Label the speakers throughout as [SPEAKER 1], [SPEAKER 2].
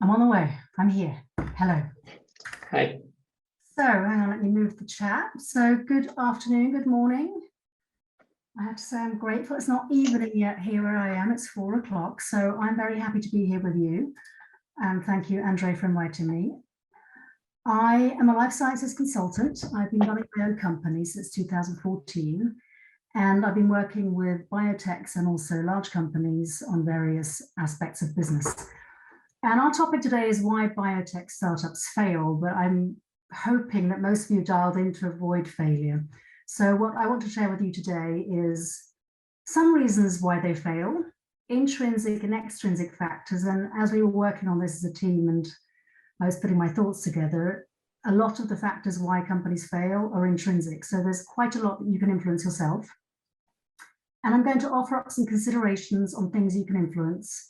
[SPEAKER 1] I'm on the way. I'm here. Hello.
[SPEAKER 2] Hi.
[SPEAKER 1] So hang on, let me move the chat. So good afternoon, good morning. I have to say I'm grateful. It's not evening yet here where I am. It's 4 o'clock. So I'm very happy to be here with you. And thank you, Andre, for inviting me. I am a life sciences consultant. I've been running my own company since 2014. And I've been working with biotechs and also large companies on various aspects of business. And our topic today is why biotech startups fail, but I'm hoping that most of you dialed in to avoid failure. So what I want to share with you today is some reasons why they fail, intrinsic and extrinsic factors. And as we were working on this as a team and I was putting my thoughts together, a lot of the factors why companies fail are intrinsic. So there's quite a lot that you can influence yourself. And I'm going to offer up some considerations on things you can influence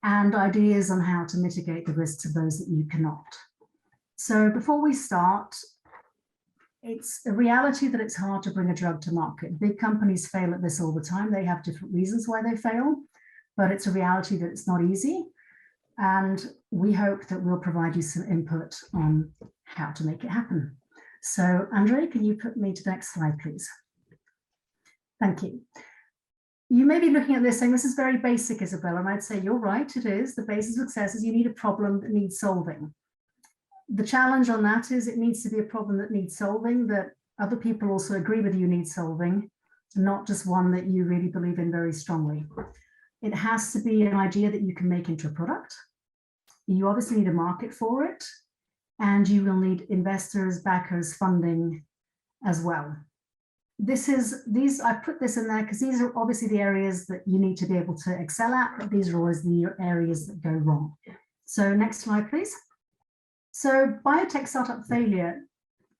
[SPEAKER 1] and ideas on how to mitigate the risks of those that you cannot. So before we start, it's a reality that it's hard to bring a drug to market. Big companies fail at this all the time. They have different reasons why they fail, but it's a reality that it's not easy. And we hope that we'll provide you some input on how to make it happen. So Andre, can you put me to the next slide, please? Thank you. You may be looking at this saying, this is very basic, Isabella, and I'd say, you're right, it is. The basis of success is you need a problem that needs solving. The challenge on that is it needs to be a problem that needs solving, that other people also agree with you needs solving, not just one that you really believe in very strongly. It has to be an idea that you can make into a product. You obviously need a market for it, and you will need investors, backers, funding as well. I put this in there because these are obviously the areas that you need to be able to excel at, but these are always the areas that go wrong. So next slide, please. So biotech startup failure.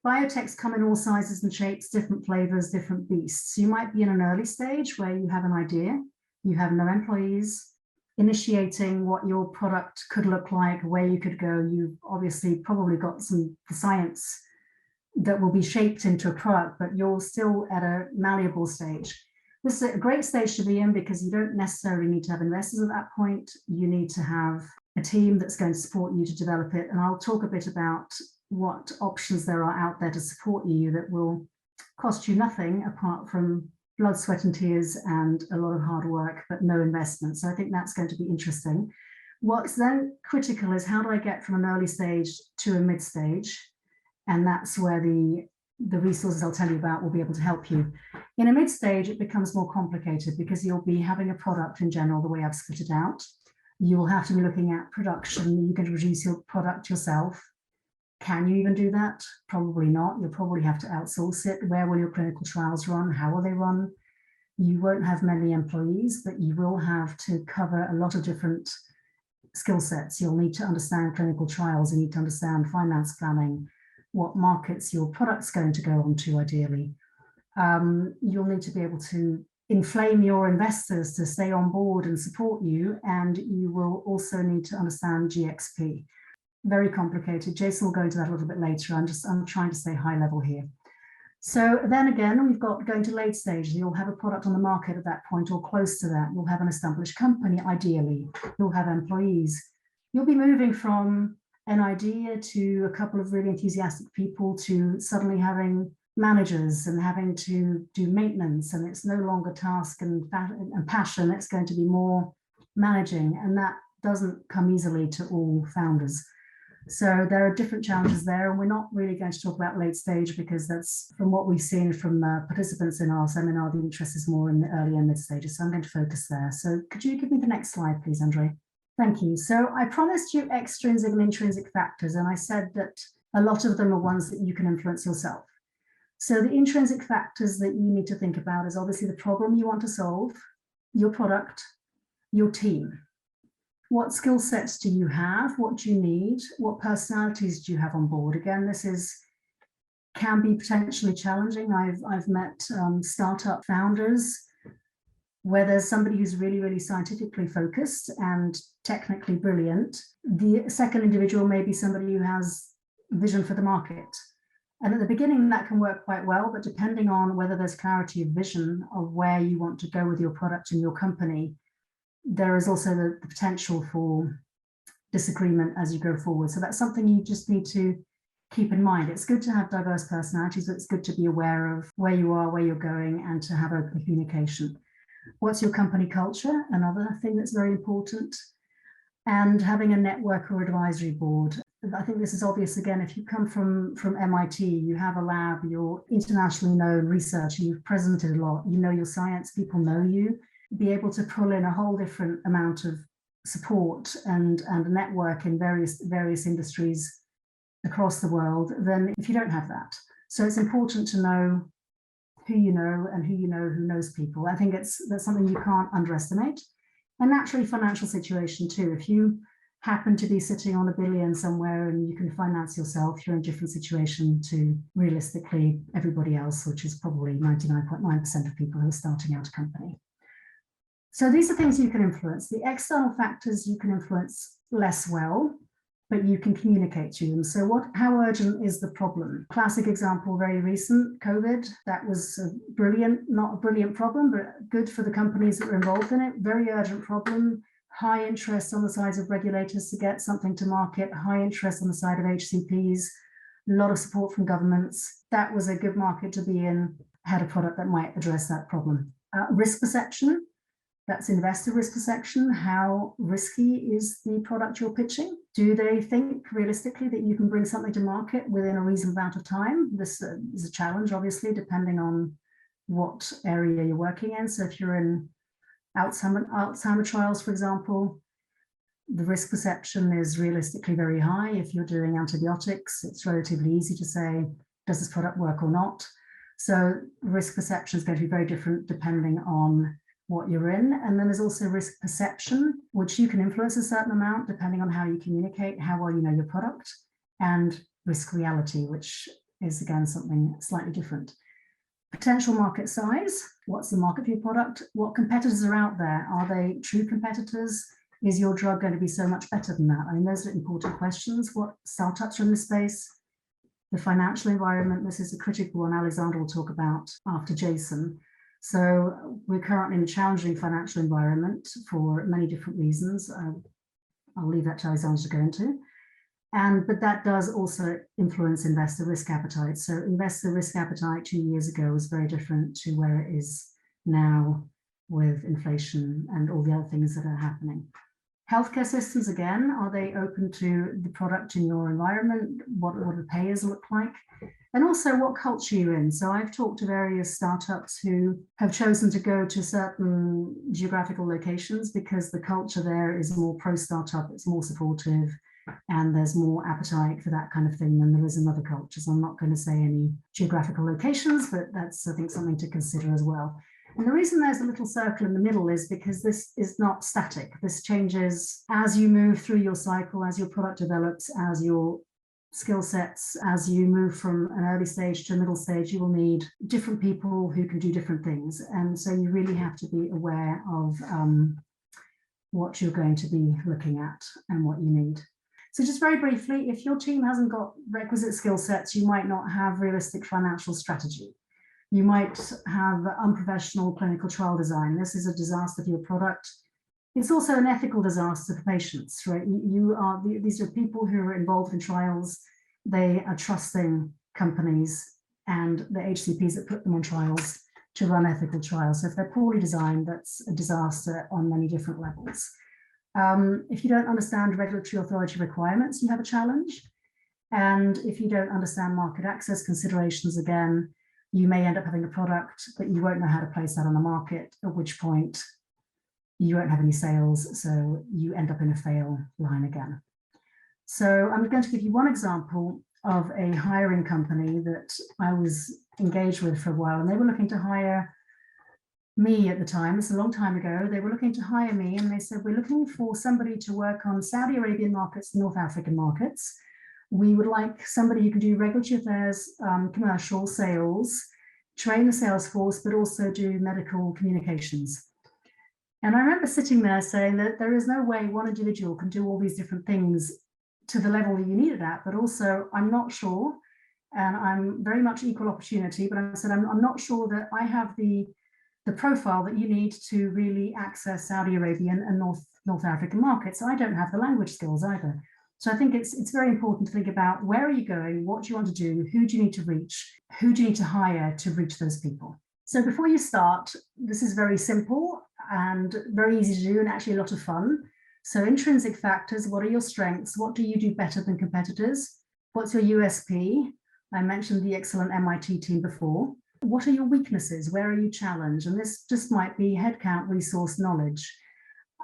[SPEAKER 1] Biotechs come in all sizes and shapes, different flavors, different beasts. You might be in an early stage where you have an idea, you have no employees, initiating what your product could look like, where you could go. You've obviously probably got the science that will be shaped into a product, but you're still at a malleable stage. This is a great stage to be in because you don't necessarily need to have investors at that point. You need to have a team that's going to support you to develop it. And I'll talk a bit about what options there are out there to support you that will cost you nothing apart from blood, sweat and tears and a lot of hard work, but no investment. So I think that's going to be interesting. What's then critical is how do I get from an early stage to a mid stage? And that's where the resources I'll tell you about will be able to help you. In a mid stage, it becomes more complicated because you'll be having a product in general, the way I've split it out. You'll have to be looking at production. You can produce your product yourself. Can you even do that? Probably not. You'll probably have to outsource it. Where will your clinical trials run? How will they run? You won't have many employees, but you will have to cover a lot of different skill sets. You'll need to understand clinical trials. You need to understand finance planning, what markets your product's going to go on to ideally. You'll need to be able to inflame your investors to stay on board and support you, and you will also need to understand GXP. Very complicated. Jason will go into that a little bit later. I'm trying to stay high level here. So then again, we've got going to late stage. You'll have a product on the market at that point or close to that. You'll have an established company, ideally. You'll have employees. You'll be moving from an idea to a couple of really enthusiastic people to suddenly having managers and having to do maintenance, and it's no longer task and passion, it's going to be more managing, and that doesn't come easily to all founders. So there are different challenges there, and we're not really going to talk about late stage because that's from what we've seen from participants in our seminar, the interest is more in the early and mid stages, so I'm going to focus there. So could you give me the next slide, please, Andre? Thank you. So I promised you extrinsic and intrinsic factors, and I said that a lot of them are ones that you can influence yourself. So the intrinsic factors that you need to think about is obviously the problem you want to solve, your product, your team. What skill sets do you have? What do you need? What personalities do you have on board? Again, this can be potentially challenging. I've met startup founders where there's somebody who's really, really scientifically focused and technically brilliant. The second individual may be somebody who has vision for the market. And at the beginning, that can work quite well, but depending on whether there's clarity of vision of where you want to go with your product and your company, there is also the potential for disagreement as you go forward. So that's something you just need to keep in mind. It's good to have diverse personalities, but it's good to be aware of where you are, where you're going, and to have open communication. What's your company culture? Another thing that's very important. And having a network or advisory board. I think this is obvious again, if you come from MIT, you have a lab, you're internationally known researcher, you've presented a lot, you know your science, people know you, be able to pull in a whole different amount of support and network in various industries across the world than if you don't have that. So it's important to know who you know and who you know who knows people. I think that's something you can't underestimate. And naturally, financial situation too. If you happen to be sitting on $1 billion somewhere and you can finance yourself, you're in a different situation to realistically everybody else, which is probably 99.9% of people who are starting out a company. So these are things you can influence. The external factors you can influence less well, but you can communicate to them. So how urgent is the problem? Classic example, very recent, COVID. That was not a brilliant problem, but good for the companies that were involved in it. Very urgent problem, high interest on the side of regulators to get something to market, high interest on the side of HCPs, a lot of support from governments. That was a good market to be in, had a product that might address that problem. Risk perception. That's investor risk perception. How risky is the product you're pitching? Do they think realistically that you can bring something to market within a reasonable amount of time? This is a challenge, obviously, depending on what area you're working in. So if you're in Alzheimer trials, for example, the risk perception is realistically very high. If you're doing antibiotics, it's relatively easy to say, does this product work or not? So risk perception is going to be very different depending on what you're in. And then there's also risk perception, which you can influence a certain amount depending on how you communicate, how well you know your product, and risk reality, which is again something slightly different. Potential market size, what's the market for your product? What competitors are out there? Are they true competitors? Is your drug going to be so much better than that? I mean, those are important questions. What startups are in this space? The financial environment, this is a critical one Alexander will talk about after Jason. So we're currently in a challenging financial environment for many different reasons. I'll leave that to Alexander to go into. But that does also influence investor risk appetite. So investor risk appetite 2 years ago was very different to where it is now with inflation and all the other things that are happening. Healthcare systems, again, are they open to the product in your environment? What do the payers look like? And also what culture you're in. So I've talked to various startups who have chosen to go to certain geographical locations because the culture there is more pro-startup, it's more supportive, and there's more appetite for that kind of thing than there is in other cultures. I'm not going to say any geographical locations, but that's, I think, something to consider as well. And the reason there's a little circle in the middle is because this is not static. This changes as you move through your cycle, as your product develops, as your skill sets, as you move from an early stage to a middle stage, you will need different people who can do different things. And so you really have to be aware of what you're going to be looking at and what you need. So just very briefly, if your team hasn't got requisite skill sets, you might not have realistic financial strategy. You might have unprofessional clinical trial design. This is a disaster for your product. It's also an ethical disaster for patients, right? These are people who are involved in trials. They are trusting companies and the HCPs that put them on trials to run ethical trials. So if they're poorly designed, that's a disaster on many different levels. If you don't understand regulatory authority requirements, you have a challenge. And if you don't understand market access considerations, again, you may end up having a product, but you won't know how to place that on the market, at which point you won't have any sales, so you end up in a fail line again. So I'm going to give you one example of a hiring company that I was engaged with for a while, and they were looking to hire me at the time. It's a long time ago. They were looking to hire me, and they said, we're looking for somebody to work on Saudi Arabian markets, North African markets. We would like somebody who can do regulatory affairs, commercial sales, train the sales force, but also do medical communications. And I remember sitting there saying that there is no way one individual can do all these different things to the level that you need it at, but also I'm not sure, and I'm very much equal opportunity, but I said, I'm not sure that I have the the profile that you need to really access Saudi Arabian and North African markets. I don't have the language skills either. So I think it's very important to think about where are you going, what do you want to do, who do you need to reach, who do you need to hire to reach those people. So before you start, this is very simple and very easy to do and actually a lot of fun. So intrinsic factors, what are your strengths? What do you do better than competitors? What's your USP? I mentioned the excellent MIT team before. What are your weaknesses? Where are you challenged? And this just might be headcount, resource, knowledge.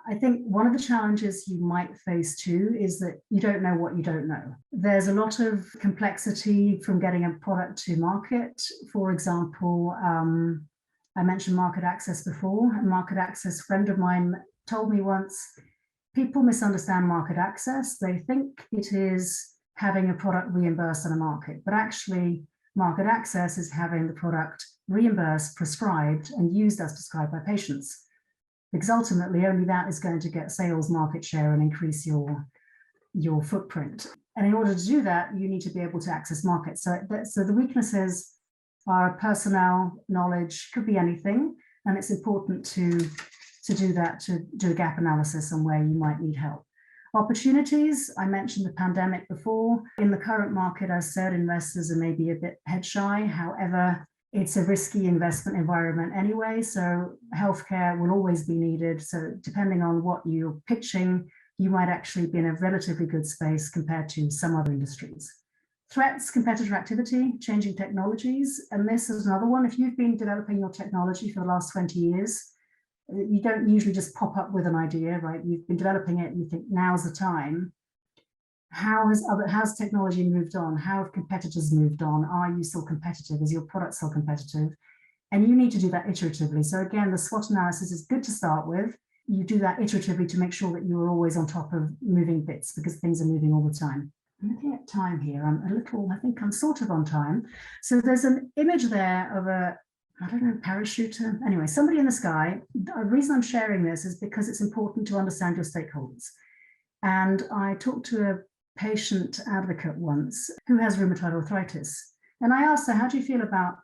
[SPEAKER 1] I think one of the challenges you might face too is that you don't know what you don't know. There's a lot of complexity from getting a product to market. For example, I mentioned market access before. A market access friend of mine told me once, people misunderstand market access. They think it is having a product reimbursed in a market, but actually market access is having the product reimbursed, prescribed, and used as prescribed by patients. Because ultimately only that is going to get sales, market share, and increase your footprint. And in order to do that, you need to be able to access markets. So the weaknesses are personnel, knowledge, could be anything. And it's important to do that, to do a gap analysis on where you might need help. Opportunities, I mentioned the pandemic before. In the current market, as said, investors are maybe a bit head shy. However, it's a risky investment environment anyway, so healthcare will always be needed. So depending on what you're pitching, you might actually be in a relatively good space compared to some other industries. Threats, competitor activity, changing technologies. And this is another one. If you've been developing your technology for the last 20 years, you don't usually just pop up with an idea, right? You've been developing it and you think now's the time. How has technology moved on? How have competitors moved on? Are you still competitive? Is your product still competitive? And you need to do that iteratively. So again, the SWOT analysis is good to start with. You do that iteratively to make sure that you're always on top of moving bits because things are moving all the time. I'm looking at time here. I think I'm sort of on time. So there's an image there of I don't know, parachuter. Anyway, somebody in the sky. The reason I'm sharing this is because it's important to understand your stakeholders. And I talked to a patient advocate once who has rheumatoid arthritis. And I asked her, how do you feel about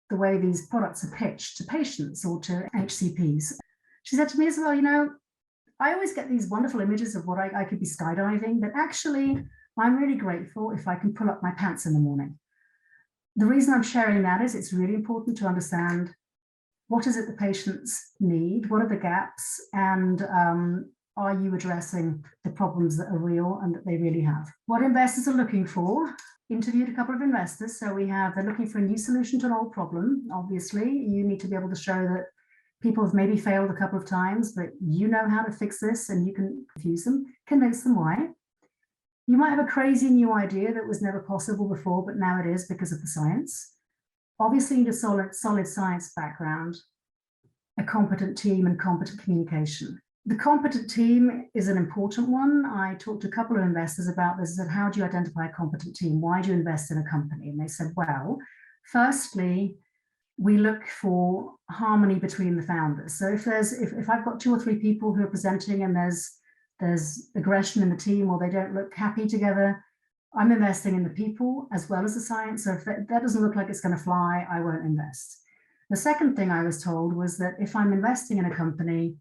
[SPEAKER 1] the way these products are pitched to patients or to HCPs? She said to me as well, I always get these wonderful images of what I could be skydiving, but actually I'm really grateful if I can pull up my pants in the morning. The reason I'm sharing that is it's really important to understand what is it the patients need, what are the gaps, and are you addressing the problems that are real and that they really have? What investors are looking for, interviewed a couple of investors. So they're looking for a new solution to an old problem. Obviously, you need to be able to show that people have maybe failed a couple of times, but you know how to fix this and you can confuse them, convince them why. You might have a crazy new idea that was never possible before, but now it is because of the science. Obviously, you need a solid science background, a competent team, and competent communication. The competent team is an important one. I talked to a couple of investors about this. I said, how do you identify a competent team? Why do you invest in a company? And they said, well, firstly, we look for harmony between the founders. So if I've got 2 or 3 people who are presenting and there's aggression in the team or they don't look happy together, I'm investing in the people as well as the science. So if that doesn't look like it's going to fly, I won't invest. The second thing I was told was that if I'm investing in a company,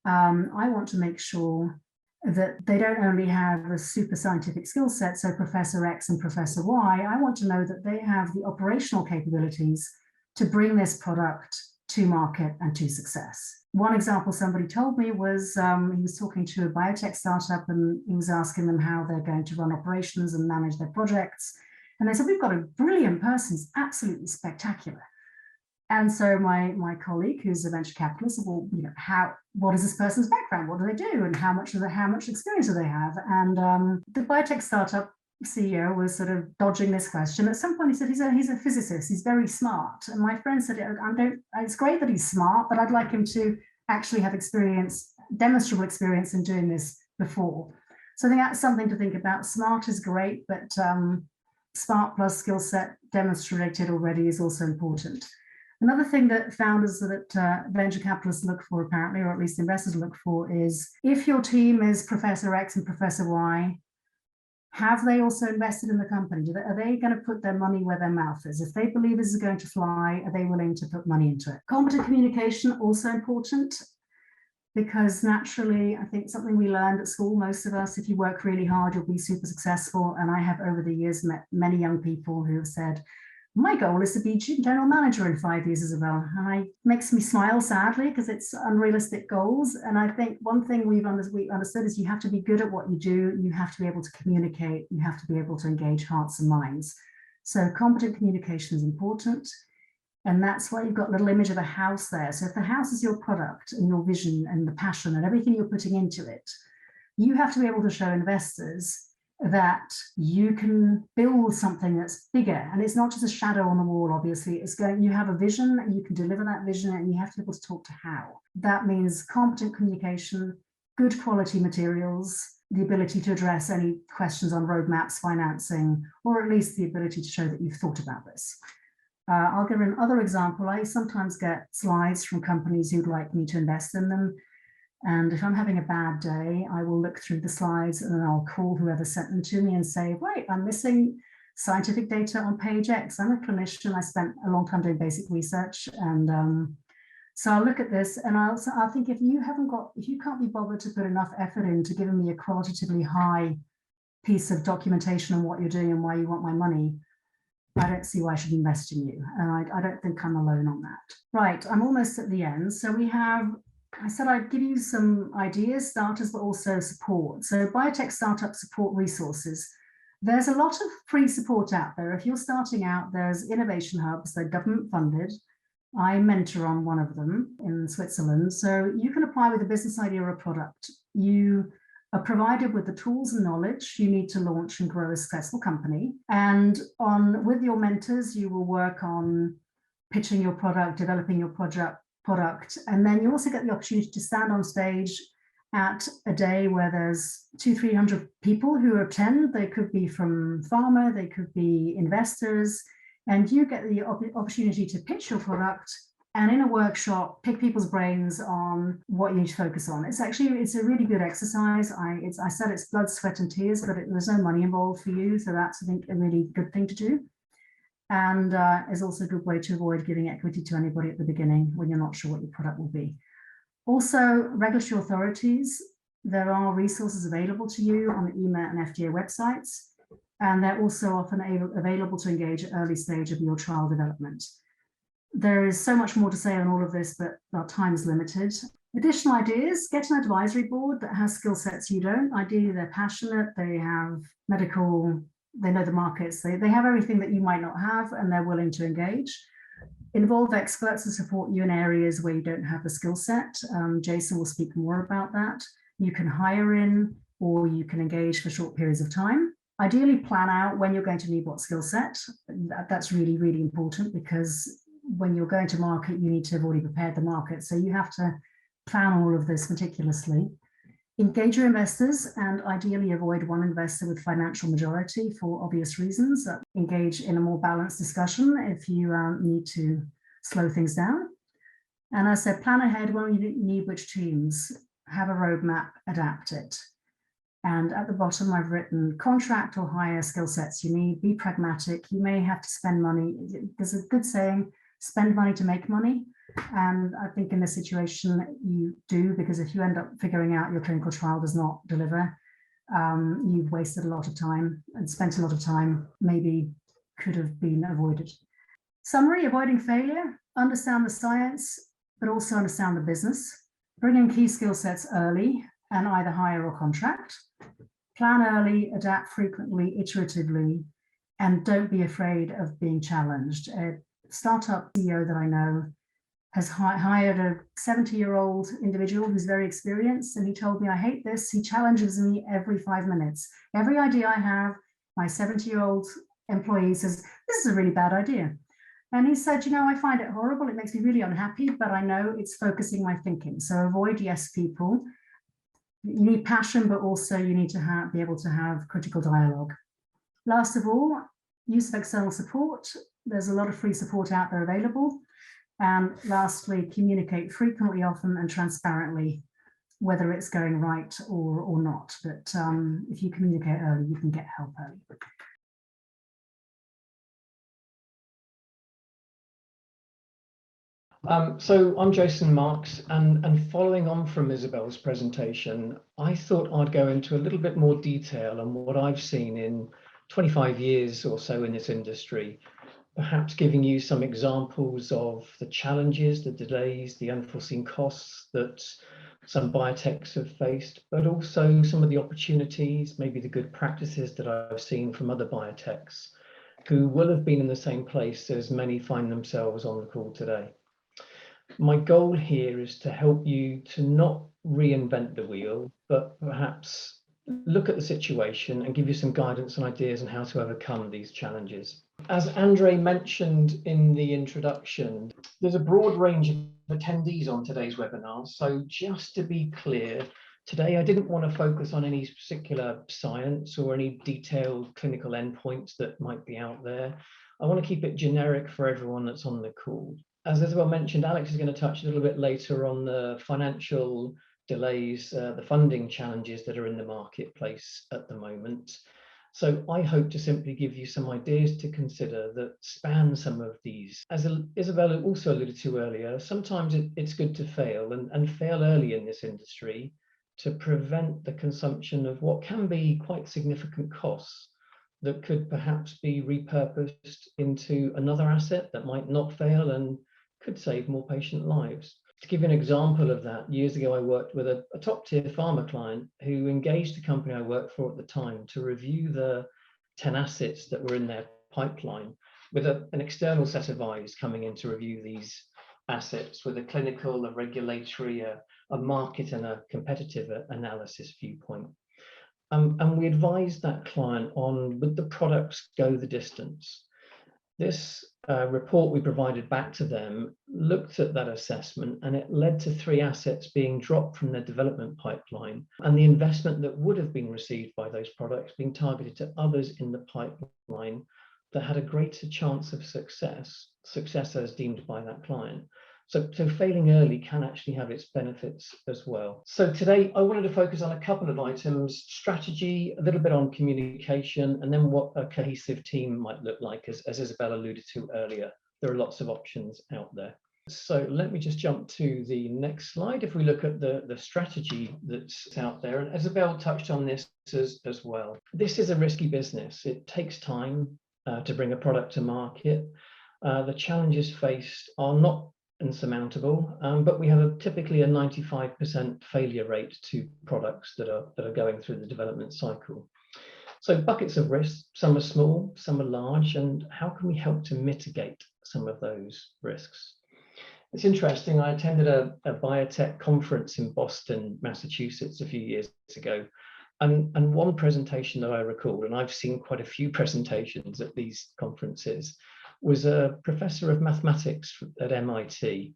[SPEAKER 1] I want to make sure that they don't only have a super scientific skill set, so Professor X and Professor Y. I want to know that they have the operational capabilities to bring this product to market and to success. One example somebody told me was he was talking to a biotech startup and he was asking them how they're going to run operations and manage their projects. And they said, we've got a brilliant person who's absolutely spectacular. And so my colleague, who's a venture capitalist, said, well, what is this person's background? What do they do? And how much experience do they have? And the biotech startup CEO was sort of dodging this question. At some point, he said, he's a physicist. He's very smart. And my friend said, it's great that he's smart, but I'd like him to actually have demonstrable experience in doing this before. So I think that's something to think about. Smart is great, but smart plus skill set demonstrated already is also important. Another thing that founders that venture capitalists look for, apparently, or at least investors look for, is if your team is Professor X and Professor Y, Have they also invested in the company? Are they going to put their money where their mouth is? If they believe this is going to fly, are they willing to put money into it? Competent communication, also important, because naturally, I think something we learned at school, most of us, if you work really hard, you'll be super successful. And I have over the years met many young people who have said, my goal is to be general manager in 5 years, Isabel. And it makes me smile, sadly, because it's unrealistic goals. And I think one thing we've understood is you have to be good at what you do. You have to be able to communicate. You have to be able to engage hearts and minds. So competent communication is important. And that's why you've got a little image of a house there. So if the house is your product and your vision and the passion and everything you're putting into it, you have to be able to show investors that you can build something that's bigger. And it's not just a shadow on the wall, obviously. It's going, you have a vision and you can deliver that vision, and you have to be able to talk to how. That means competent communication, good quality materials, the ability to address any questions on roadmaps, financing, or at least the ability to show that you've thought about this. I'll give another example. I sometimes get slides from companies who'd like me to invest in them. And if I'm having a bad day, I will look through the slides and then I'll call whoever sent them to me and say, wait, I'm missing scientific data on page X. I'm a clinician. I spent a long time doing basic research. And so I'll look at this and I'll think, if you can't be bothered to put enough effort into giving me a qualitatively high piece of documentation on what you're doing and why you want my money, I don't see why I should invest in you. And I don't think I'm alone on that. Right, I'm almost at the end. So I said I'd give you some ideas, starters, but also support. So biotech startup support resources. There's a lot of free support out there. If you're starting out, there's innovation hubs, they're government funded. I mentor on one of them in Switzerland. So you can apply with a business idea or a product. You are provided with the tools and knowledge you need to launch and grow a successful company. And with your mentors, you will work on pitching your product, developing your product, and then you also get the opportunity to stand on stage at a day where there's 200-300 people who attend. They could be from pharma, they could be investors, and you get the opportunity to pitch your product and in a workshop pick people's brains on what you need to focus on. It's a really good exercise. I said it's blood, sweat and tears, but there's no money involved for you, so that's, I think, a really good thing to do. And is also a good way to avoid giving equity to anybody at the beginning when you're not sure what your product will be. Also, regulatory authorities, there are resources available to you on the EMA and FDA websites, and they're also often available to engage at early stage of your trial development. There is so much more to say on all of this, but our time is limited. Additional ideas, get an advisory board that has skill sets you don't. Ideally, they're passionate, they have they know the markets, they have everything that you might not have, and they're willing to engage. Involve experts to support you in areas where you don't have the skill set. Jason will speak more about that. You can hire in, or you can engage for short periods of time. Ideally, plan out when you're going to need what skill set. That's really, really important, because when you're going to market, you need to have already prepared the market. So you have to plan all of this meticulously. Engage your investors, and ideally avoid one investor with financial majority for obvious reasons. Engage in a more balanced discussion if you need to slow things down. And as I said, plan ahead when you need which teams, have a roadmap, adapt it. And at the bottom, I've written contract or hire skill sets you need, be pragmatic. You may have to spend money. There's a good saying, spend money to make money. And I think in this situation you do, because if you end up figuring out your clinical trial does not deliver, you've wasted a lot of time and spent a lot of time maybe could have been avoided. Summary: avoiding failure, understand the science, but also understand the business. Bring in key skill sets early and either hire or contract. Plan early, adapt frequently, iteratively, and don't be afraid of being challenged. A startup CEO that I know has hired a 70-year-old individual who's very experienced, and he told me, I hate this. He challenges me every 5 minutes. Every idea I have, my 70-year-old employee says, this is a really bad idea. And he said, I find it horrible. It makes me really unhappy, but I know it's focusing my thinking. So avoid yes people. You need passion, but also you need to be able to have critical dialogue. Last of all, use of external support. There's a lot of free support out there available. And lastly, communicate frequently, often, and transparently. whether it's going right or not. But if you communicate early, you can get help early.
[SPEAKER 2] So I'm Jason Marks, and following on from Isabel's presentation, I thought I'd go into a little bit more detail on what I've seen in 25 years or so in this industry, perhaps giving you some examples of the challenges, the delays, the unforeseen costs that some biotechs have faced, but also some of the opportunities, maybe the good practices that I've seen from other biotechs who will have been in the same place as many find themselves on the call today. My goal here is to help you to not reinvent the wheel, but perhaps look at the situation and give you some guidance and ideas on how to overcome these challenges. As Andre mentioned in the introduction, there's a broad range of attendees on today's webinar. So just to be clear, today I didn't want to focus on any particular science or any detailed clinical endpoints that might be out there. I want to keep it generic for everyone that's on the call. As Isabel mentioned, Alex is going to touch a little bit later on the financial delays, the funding challenges that are in the marketplace at the moment. So I hope to simply give you some ideas to consider that span some of these. As Isabel also alluded to earlier, sometimes it's good to fail and fail early in this industry to prevent the consumption of what can be quite significant costs that could perhaps be repurposed into another asset that might not fail and could save more patient lives. To give you an example of that, years ago I worked with a top-tier pharma client who engaged the company I worked for at the time to review the 10 assets that were in their pipeline with an external set of eyes coming in to review these assets with a clinical, a regulatory, a market and a competitive analysis viewpoint. And we advised that client on, would the products go the distance? This report we provided back to them looked at that assessment, and it led to 3 assets being dropped from their development pipeline, and the investment that would have been received by those products being targeted to others in the pipeline that had a greater chance of success as deemed by that client. So failing early can actually have its benefits as well. So today I wanted to focus on a couple of items: strategy, a little bit on communication, and then what a cohesive team might look like, as Isabel alluded to earlier. There are lots of options out there. So let me just jump to the next slide. If we look at the strategy that's out there, and Isabel touched on this as well. This is a risky business. It takes time to bring a product to market. The challenges faced are not insurmountable, but we have typically a 95% failure rate to products that are going through the development cycle. So buckets of risk, some are small, some are large, and how can we help to mitigate some of those risks? It's interesting, I attended a biotech conference in Boston, Massachusetts a few years ago, and one presentation that I recall, and I've seen quite a few presentations at these conferences, was a professor of mathematics at MIT.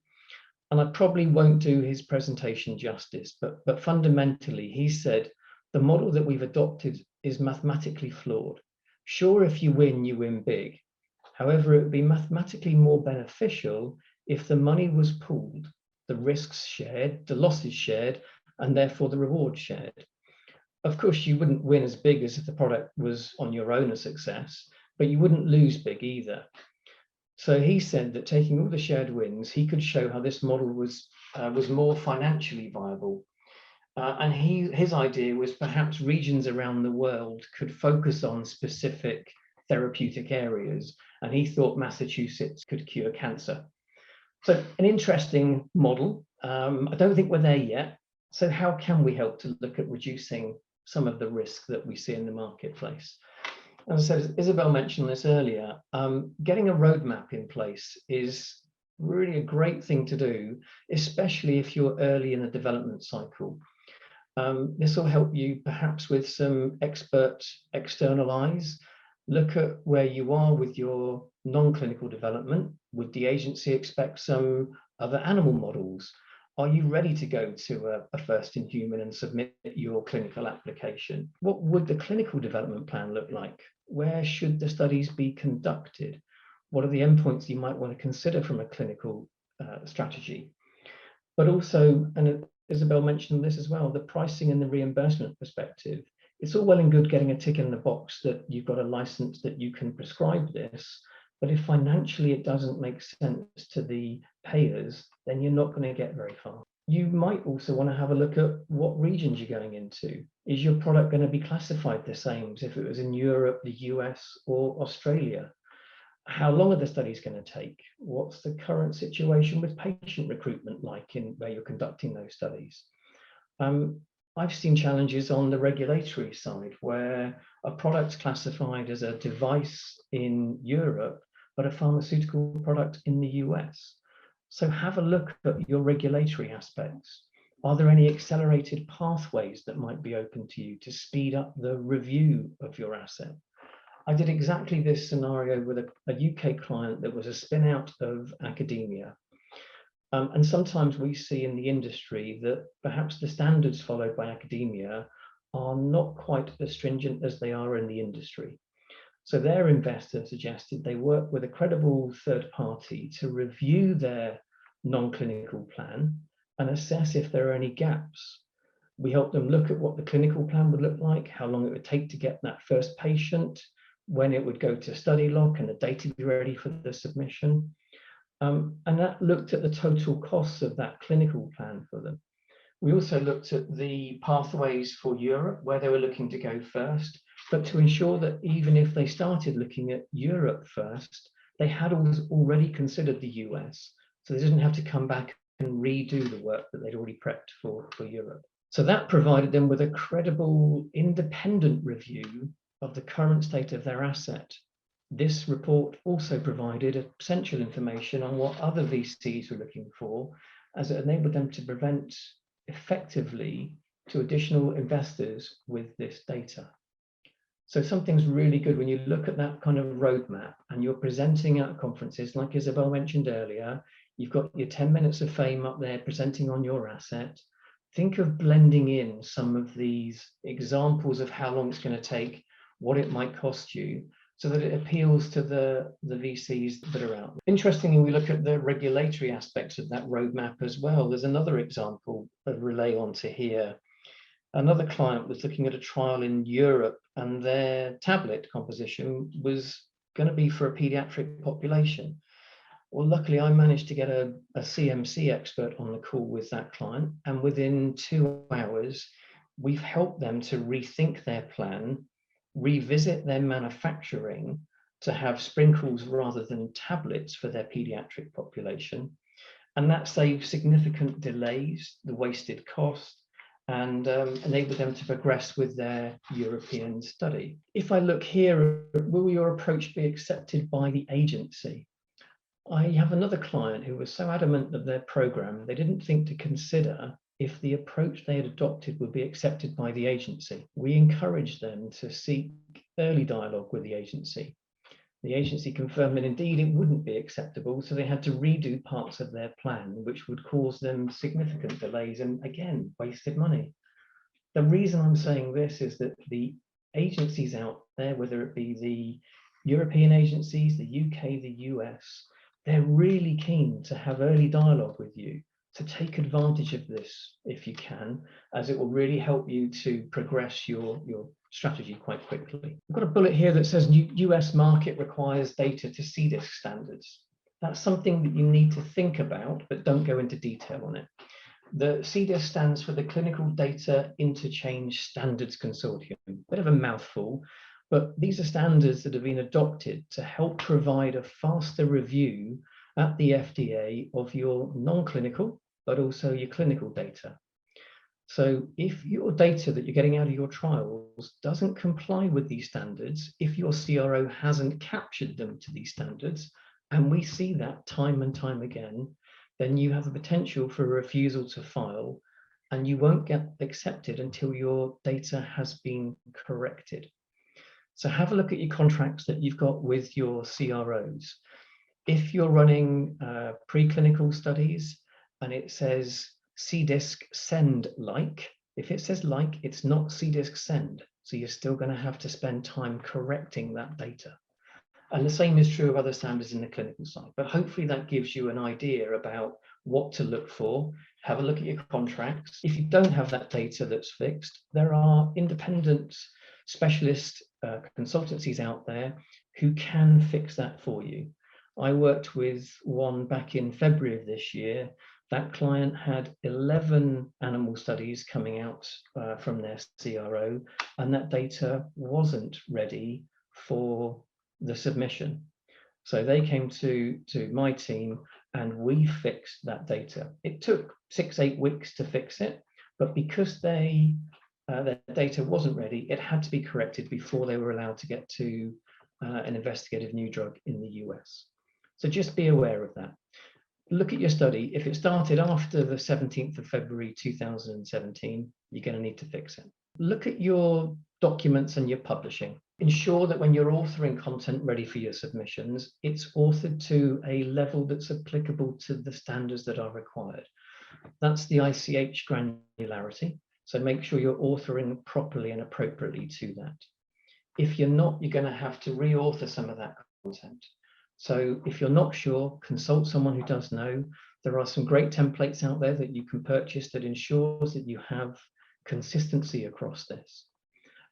[SPEAKER 2] And I probably won't do his presentation justice, but fundamentally he said, the model that we've adopted is mathematically flawed. Sure, if you win big. However, it would be mathematically more beneficial if the money was pooled, the risks shared, the losses shared, and therefore the reward shared. Of course, you wouldn't win as big as if the product was on your own a success, but you wouldn't lose big either. So he said that taking all the shared wins, he could show how this model was more financially viable. And his idea was perhaps regions around the world could focus on specific therapeutic areas, and he thought Massachusetts could cure cancer. So an interesting model. I don't think we're there yet. So how can we help to look at reducing some of the risk that we see in the marketplace? As I said, Isabel mentioned this earlier, getting a roadmap in place is really a great thing to do, especially if you're early in the development cycle. This will help you perhaps with some expert external eyes, look at where you are with your non-clinical development. Would the agency expect some other animal models? Are you ready to go to a first in human and submit your clinical application? What would the clinical development plan look like? Where should the studies be conducted? What are the endpoints you might want to consider from a clinical strategy? But also, and Isabel mentioned this as well, the pricing and the reimbursement perspective. It's all well and good getting a tick in the box that you've got a license that you can prescribe this, but if financially it doesn't make sense to the payers, then you're not going to get very far. You might also want to have a look at what regions you're going into. Is your product going to be classified the same as if it was in Europe, the US, or Australia? How long are the studies going to take? What's the current situation with patient recruitment like in where you're conducting those studies? I've seen challenges on the regulatory side where a product's classified as a device in Europe, but a pharmaceutical product in the US. So have a look at your regulatory aspects. Are there any accelerated pathways that might be open to you to speed up the review of your asset? I did exactly this scenario with a UK client that was a spin out of academia. And sometimes we see in the industry that perhaps the standards followed by academia are not quite as stringent as they are in the industry. So their investor suggested they work with a credible third party to review their non-clinical plan and assess if there are any gaps. We helped them look at what the clinical plan would look like, how long it would take to get that first patient, when it would go to study lock and the data be ready for the submission. And that looked at the total costs of that clinical plan for them. We also looked at the pathways for Europe, where they were looking to go first, but to ensure that even if they started looking at Europe first, they had already considered the US. So they didn't have to come back and redo the work that they'd already prepped for Europe. So that provided them with a credible, independent review of the current state of their asset. This report also provided essential information on what other VCs were looking for, as it enabled them to present effectively to additional investors with this data. So something's really good when you look at that kind of roadmap and you're presenting at conferences, like Isabel mentioned earlier, you've got your 10 minutes of fame up there presenting on your asset. Think of blending in some of these examples of how long it's going to take, what it might cost you, so that it appeals to the VCs that are out there. Interestingly, we look at the regulatory aspects of that roadmap as well. There's another example that relay onto here. Another client was looking at a trial in Europe, and their tablet composition was going to be for a pediatric population. Well, luckily, I managed to get a CMC expert on the call with that client, and within 2 hours, we've helped them to rethink their plan, revisit their manufacturing to have sprinkles rather than tablets for their pediatric population. And that saves significant delays, the wasted cost, and enabled them to progress with their European study. If I look here, will your approach be accepted by the agency? I have another client who was so adamant of their program, they didn't think to consider if the approach they had adopted would be accepted by the agency. We encouraged them to seek early dialogue with the agency. The agency confirmed that indeed it wouldn't be acceptable, so they had to redo parts of their plan, which would cause them significant delays and, again, wasted money. The reason I'm saying this is that the agencies out there, whether it be the European agencies, the UK, the US, they're really keen to have early dialogue with you, to take advantage of this if you can, as it will really help you to progress your strategy quite quickly. I've got a bullet here that says US market requires data to CDISC standards. That's something that you need to think about, but don't go into detail on it. The CDISC stands for the Clinical Data Interchange Standards Consortium. Bit of a mouthful, but these are standards that have been adopted to help provide a faster review at the FDA of your non-clinical, but also your clinical data. So if your data that you're getting out of your trials doesn't comply with these standards, if your CRO hasn't captured them to these standards, and we see that time and time again, then you have a potential for a refusal to file, and you won't get accepted until your data has been corrected. So have a look at your contracts that you've got with your CROs. If you're running preclinical studies and it says CDISC send like, if it says like, it's not CDISC send. So you're still going to have to spend time correcting that data. And the same is true of other standards in the clinical side. But hopefully that gives you an idea about what to look for. have a look at your contracts. If you don't have that data that's fixed, there are independent specialist consultancies out there who can fix that for you. I worked with one back in February of this year. That client had 11 animal studies coming out from their CRO, and that data wasn't ready for the submission. So they came to my team and we fixed that data. It took 6-8 weeks to fix it, but because their data wasn't ready, it had to be corrected before they were allowed to get to an investigative new drug in the US. So just be aware of that. Look at your study. If it started after the 17th of February 2017, you're going to need to fix it. Look at your documents and your publishing. Ensure that when you're authoring content ready for your submissions, it's authored to a level that's applicable to the standards that are required. That's the ICH granularity. So make sure you're authoring properly and appropriately to that. If you're not, you're going to have to re-author some of that content. So if you're not sure, consult someone who does know. There are some great templates out there that you can purchase that ensures that you have consistency across this.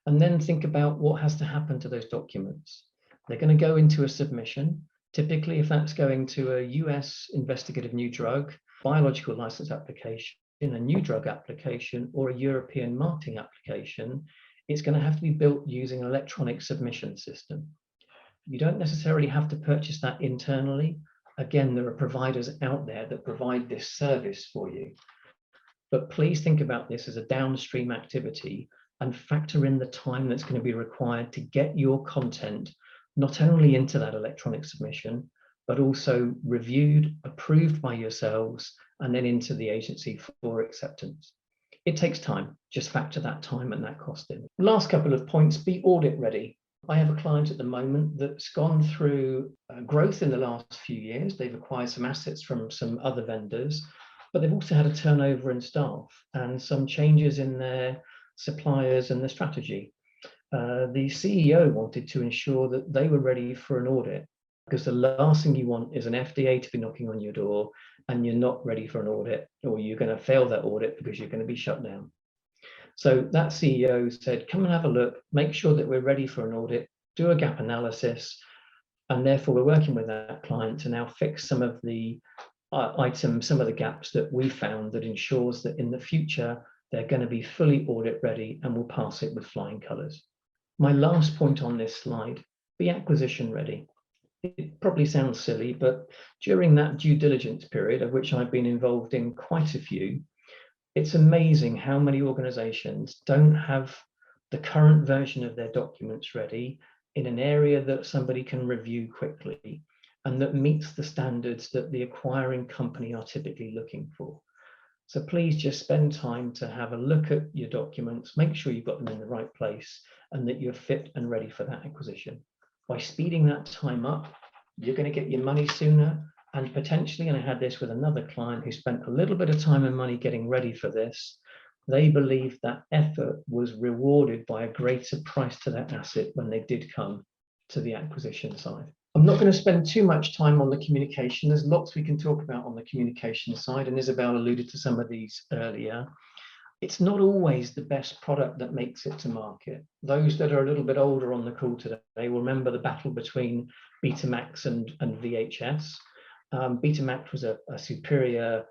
[SPEAKER 2] And then think about what has to happen to those documents. They're going to go into a submission. Typically, if that's going to a US investigative new drug, biological license application, a new drug application, or a European marketing application, it's going to have to be built using an electronic submission system. You don't necessarily have to purchase that internally. Again, there are providers out there that provide this service for you. But please think about this as a downstream activity and factor in the time that's going to be required to get your content not only into that electronic submission, but also reviewed, approved by yourselves, and then into the agency for acceptance. It takes time. Just factor that time and that cost in. Last couple of points, be audit ready. I have a client at the moment that's gone through growth in the last few years. They've acquired some assets from some other vendors, but they've also had a turnover in staff and some changes in their suppliers and the strategy. The CEO wanted to ensure that they were ready for an audit, because the last thing you want is an FDA to be knocking on your door and you're not ready for an audit, or you're going to fail that audit because you're going to be shut down. So that CEO said, come and have a look, make sure that we're ready for an audit, do a gap analysis, and therefore we're working with that client to now fix some of the items, some of the gaps that we found that ensures that in the future they're going to be fully audit ready and will pass it with flying colours. My last point on this slide, be acquisition ready. It probably sounds silly, but during that due diligence period, of which I've been involved in quite a few, it's amazing how many organizations don't have the current version of their documents ready in an area that somebody can review quickly and that meets the standards that the acquiring company are typically looking for. So please just spend time to have a look at your documents, make sure you've got them in the right place and that you're fit and ready for that acquisition. By speeding that time up, you're going to get your money sooner. And potentially, and I had this with another client who spent a little bit of time and money getting ready for this, they believed that effort was rewarded by a greater price to that asset when they did come to the acquisition side. I'm not going to spend too much time on the communication. There's lots we can talk about on the communication side, and Isabel alluded to some of these earlier. It's not always the best product that makes it to market. Those that are a little bit older on the call today will remember the battle between Betamax and VHS. Betamax was a superior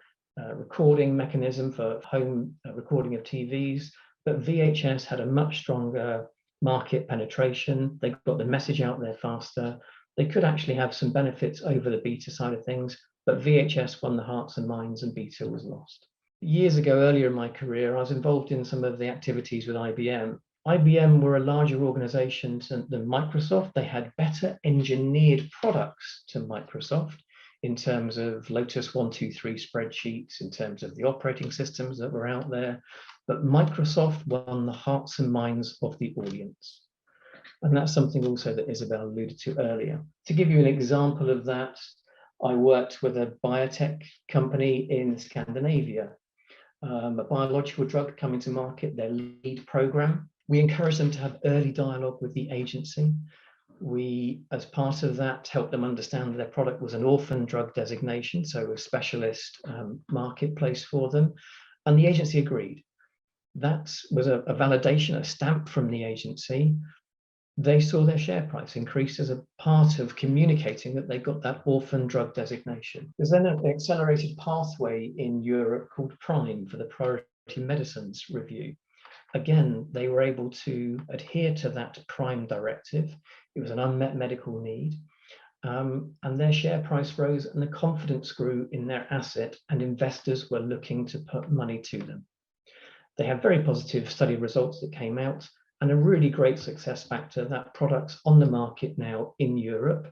[SPEAKER 2] recording mechanism for home recording of TVs, but VHS had a much stronger market penetration. They got the message out there faster. They could actually have some benefits over the beta side of things, but VHS won the hearts and minds and beta was lost. Years ago, earlier in my career, I was involved in some of the activities with IBM. IBM were a larger organization than Microsoft. They had better engineered products to Microsoft in terms of Lotus 123 spreadsheets, in terms of the operating systems that were out there. But Microsoft won the hearts and minds of the audience. And that's something also that Isabel alluded to earlier. To give you an example of that, I worked with a biotech company in Scandinavia, a biological drug coming to market, their lead program. We encouraged them to have early dialogue with the agency. We, as part of that, helped them understand that their product was an orphan drug designation, so a specialist marketplace for them. And the agency agreed. That was a validation, a stamp from the agency. They saw their share price increase as a part of communicating that they got that orphan drug designation. There's then an accelerated pathway in Europe called PRIME, for the Priority Medicines Review. Again, they were able to adhere to that PRIME directive. It was an unmet medical need. And their share price rose and the confidence grew in their asset, and investors were looking to put money to them. They had very positive study results that came out, and a really great success factor. That product's on the market now in Europe,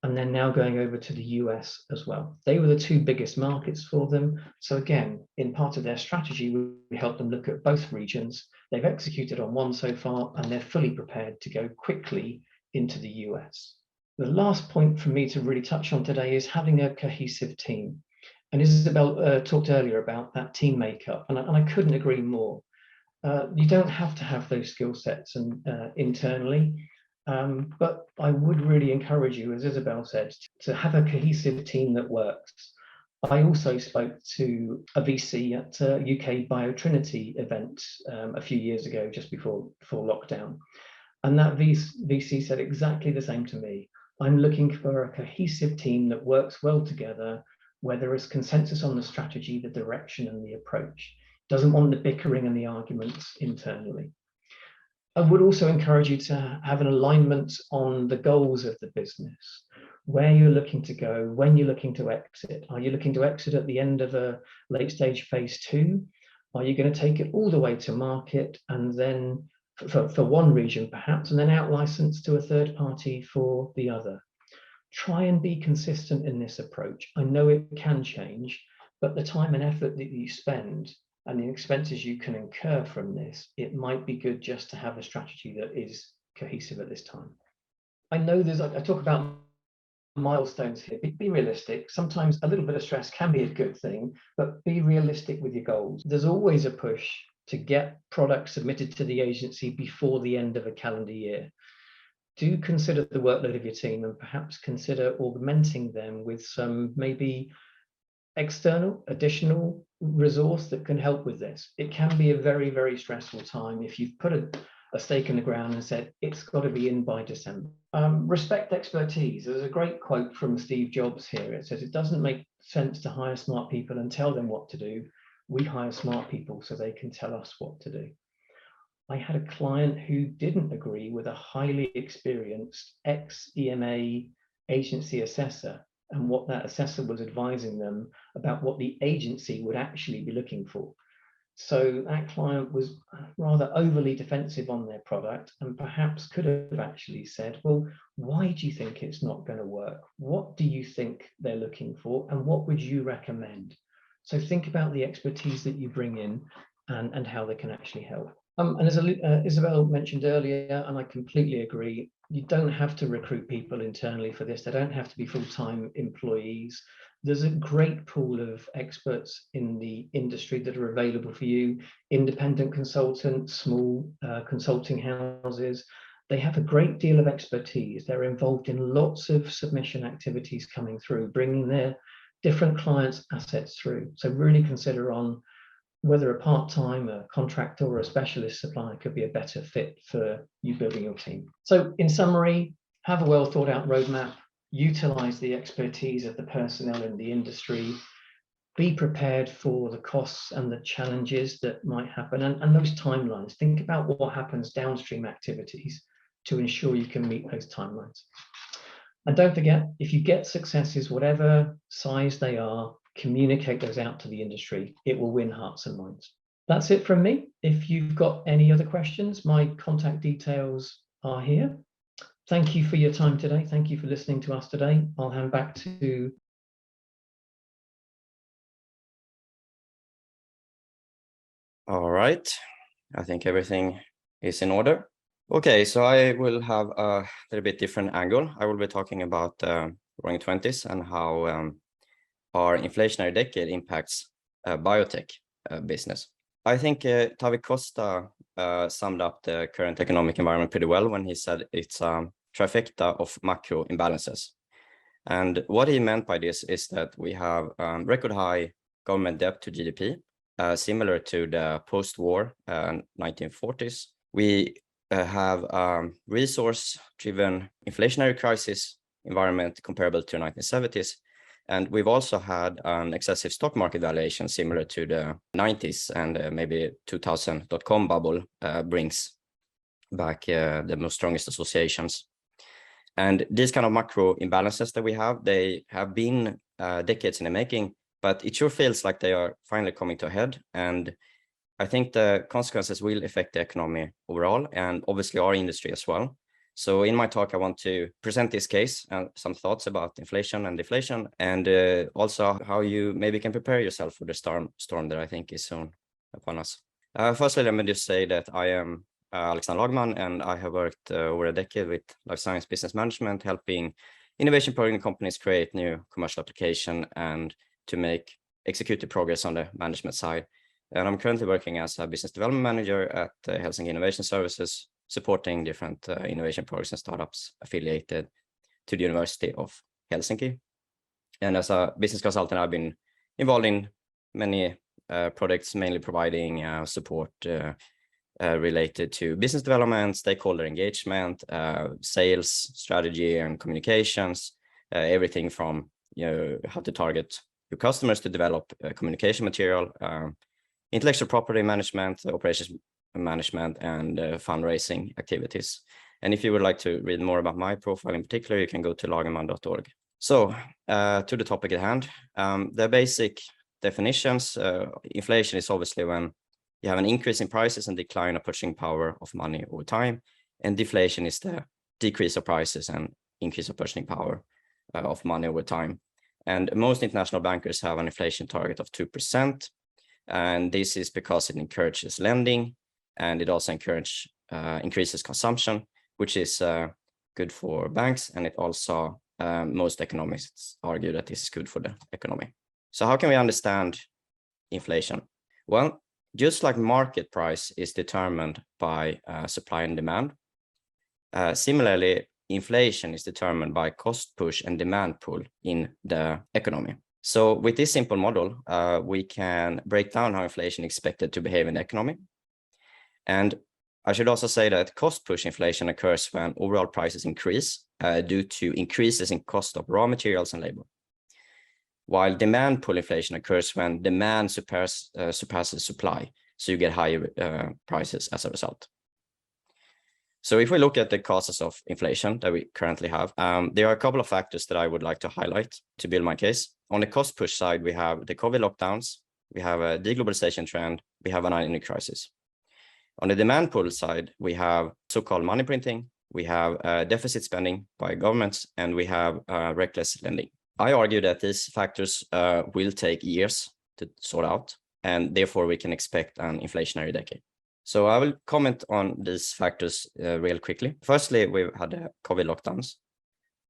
[SPEAKER 2] and they're now going over to the US as well. They were the two biggest markets for them. So again, in part of their strategy, we helped them look at both regions. They've executed on one so far, and they're fully prepared to go quickly into the US. The last point for me to really touch on today is having a cohesive team. And Isabel talked earlier about that team makeup, and I couldn't agree more. You don't have to have those skill sets internally, but I would really encourage you, as Isabel said, to have a cohesive team that works. I also spoke to a VC at a UK Biotrinity event a few years ago, just before lockdown. And that VC said exactly the same to me. I'm looking for a cohesive team that works well together, where there is consensus on the strategy, the direction, and the approach. Doesn't want the bickering and the arguments internally. I would also encourage you to have an alignment on the goals of the business, where you're looking to go, when you're looking to exit. Are you looking to exit at the end of a late stage phase 2? Are you going to take it all the way to market, and then for one region perhaps, and then out license to a third party for the other? Try and be consistent in this approach. I know it can change, but the time and effort that you spend and the expenses you can incur from this, it might be good just to have a strategy that is cohesive at this time. I know I talk about milestones here. Be realistic. Sometimes a little bit of stress can be a good thing, but be realistic with your goals. There's always a push to get products submitted to the agency before the end of a calendar year. Do consider the workload of your team, and perhaps consider augmenting them with some maybe external additional resource that can help with this. It can be a very, very stressful time if you've put a stake in the ground and said it's got to be in by December. Respect expertise. There's a great quote from Steve Jobs here. It says, it doesn't make sense to hire smart people and tell them what to do. We hire smart people so they can tell us what to do. I had a client who didn't agree with a highly experienced ex-EMA agency assessor, and what that assessor was advising them about what the agency would actually be looking for. So that client was rather overly defensive on their product, and perhaps could have actually said, well, why do you think it's not going to work? What do you think they're looking for, and what would you recommend? So think about the expertise that you bring in and how they can actually help. And as Isabel mentioned earlier, and I completely agree, you don't have to recruit people internally for this. They don't have to be full-time employees. There's a great pool of experts in the industry that are available for you. Independent consultants, small consulting houses. They have a great deal of expertise. They're involved in lots of submission activities coming through, bringing their different clients' assets through. So really consider on whether a part-time, a contractor, or a specialist supplier could be a better fit for you building your team. So in summary, have a well thought out roadmap, utilize the expertise of the personnel in the industry, be prepared for the costs and the challenges that might happen, and those timelines. Think about what happens downstream activities to ensure you can meet those timelines. And don't forget, if you get successes, whatever size they are, communicate those out to the industry. It will win hearts and minds. That's it from me. If you've got any other questions, my contact details are here. Thank you for your time today. Thank you for listening to us today. I'll hand back to...
[SPEAKER 3] All right. I think everything is in order. Okay, so I will have a little bit different angle. I will be talking about Roaring Twenties and how our inflationary decade impacts biotech business. I think Tavi Costa summed up the current economic environment pretty well when he said it's a trifecta of macro imbalances. And what he meant by this is that we have record high government debt to GDP, similar to the post-war 1940s. We have resource-driven inflationary crisis environment comparable to 1970s. And we've also had an excessive stock market valuation similar to the 90s and maybe 2000.com bubble brings back the most strongest associations. And these kind of macro imbalances that we have, they have been decades in the making, but it sure feels like they are finally coming to a head. And I think the consequences will affect the economy overall and obviously our industry as well. So in my talk, I want to present this case and some thoughts about inflation and deflation, and also how you maybe can prepare yourself for the storm that I think is soon upon us. Firstly, let me just say that I am Alexander Lagman, and I have worked over a decade with Lifescience business management, helping innovation program companies create new commercial application and to execute the progress on the management side. And I'm currently working as a business development manager at Helsinki Innovation Services, supporting different innovation programs and startups affiliated to the University of Helsinki. And as a business consultant, I've been involved in many projects, mainly providing support related to business development, stakeholder engagement, sales strategy and communications, everything from how to target your customers to develop communication material, intellectual property management, operations management, and fundraising activities. And if you would like to read more about my profile in particular, you can go to lagerman.org. So to the topic at hand, the basic definitions, inflation is obviously when you have an increase in prices and decline of purchasing power of money over time. And deflation is the decrease of prices and increase of purchasing power of money over time. And most international bankers have an inflation target of 2%. And this is because it encourages lending, and it also increases consumption, which is good for banks. And it also, most economists argue that this is good for the economy. So how can we understand inflation? Well, just like market price is determined by supply and demand, similarly, inflation is determined by cost push and demand pull in the economy. So with this simple model, we can break down how inflation is expected to behave in the economy. And I should also say that cost push inflation occurs when overall prices increase due to increases in cost of raw materials and labor, while demand pull inflation occurs when demand surpasses supply. So you get higher prices as a result. So if we look at the causes of inflation that we currently have, there are a couple of factors that I would like to highlight to build my case. On the cost push side, we have the COVID lockdowns, we have a deglobalization trend, we have an energy crisis. On the demand pull side, we have so-called money printing, we have deficit spending by governments, and we have reckless lending. I argue that these factors will take years to sort out, and therefore we can expect an inflationary decade. So I will comment on these factors real quickly. Firstly, we've had the COVID lockdowns.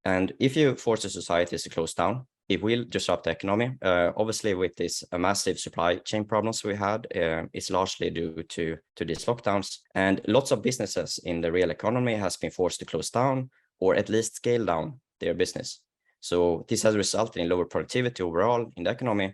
[SPEAKER 3] And if you force the societies to close down, it will disrupt the economy. Obviously, with this massive supply chain problems we had, it's largely due to these lockdowns. And lots of businesses in the real economy has been forced to close down or at least scale down their business. So this has resulted in lower productivity overall in the economy,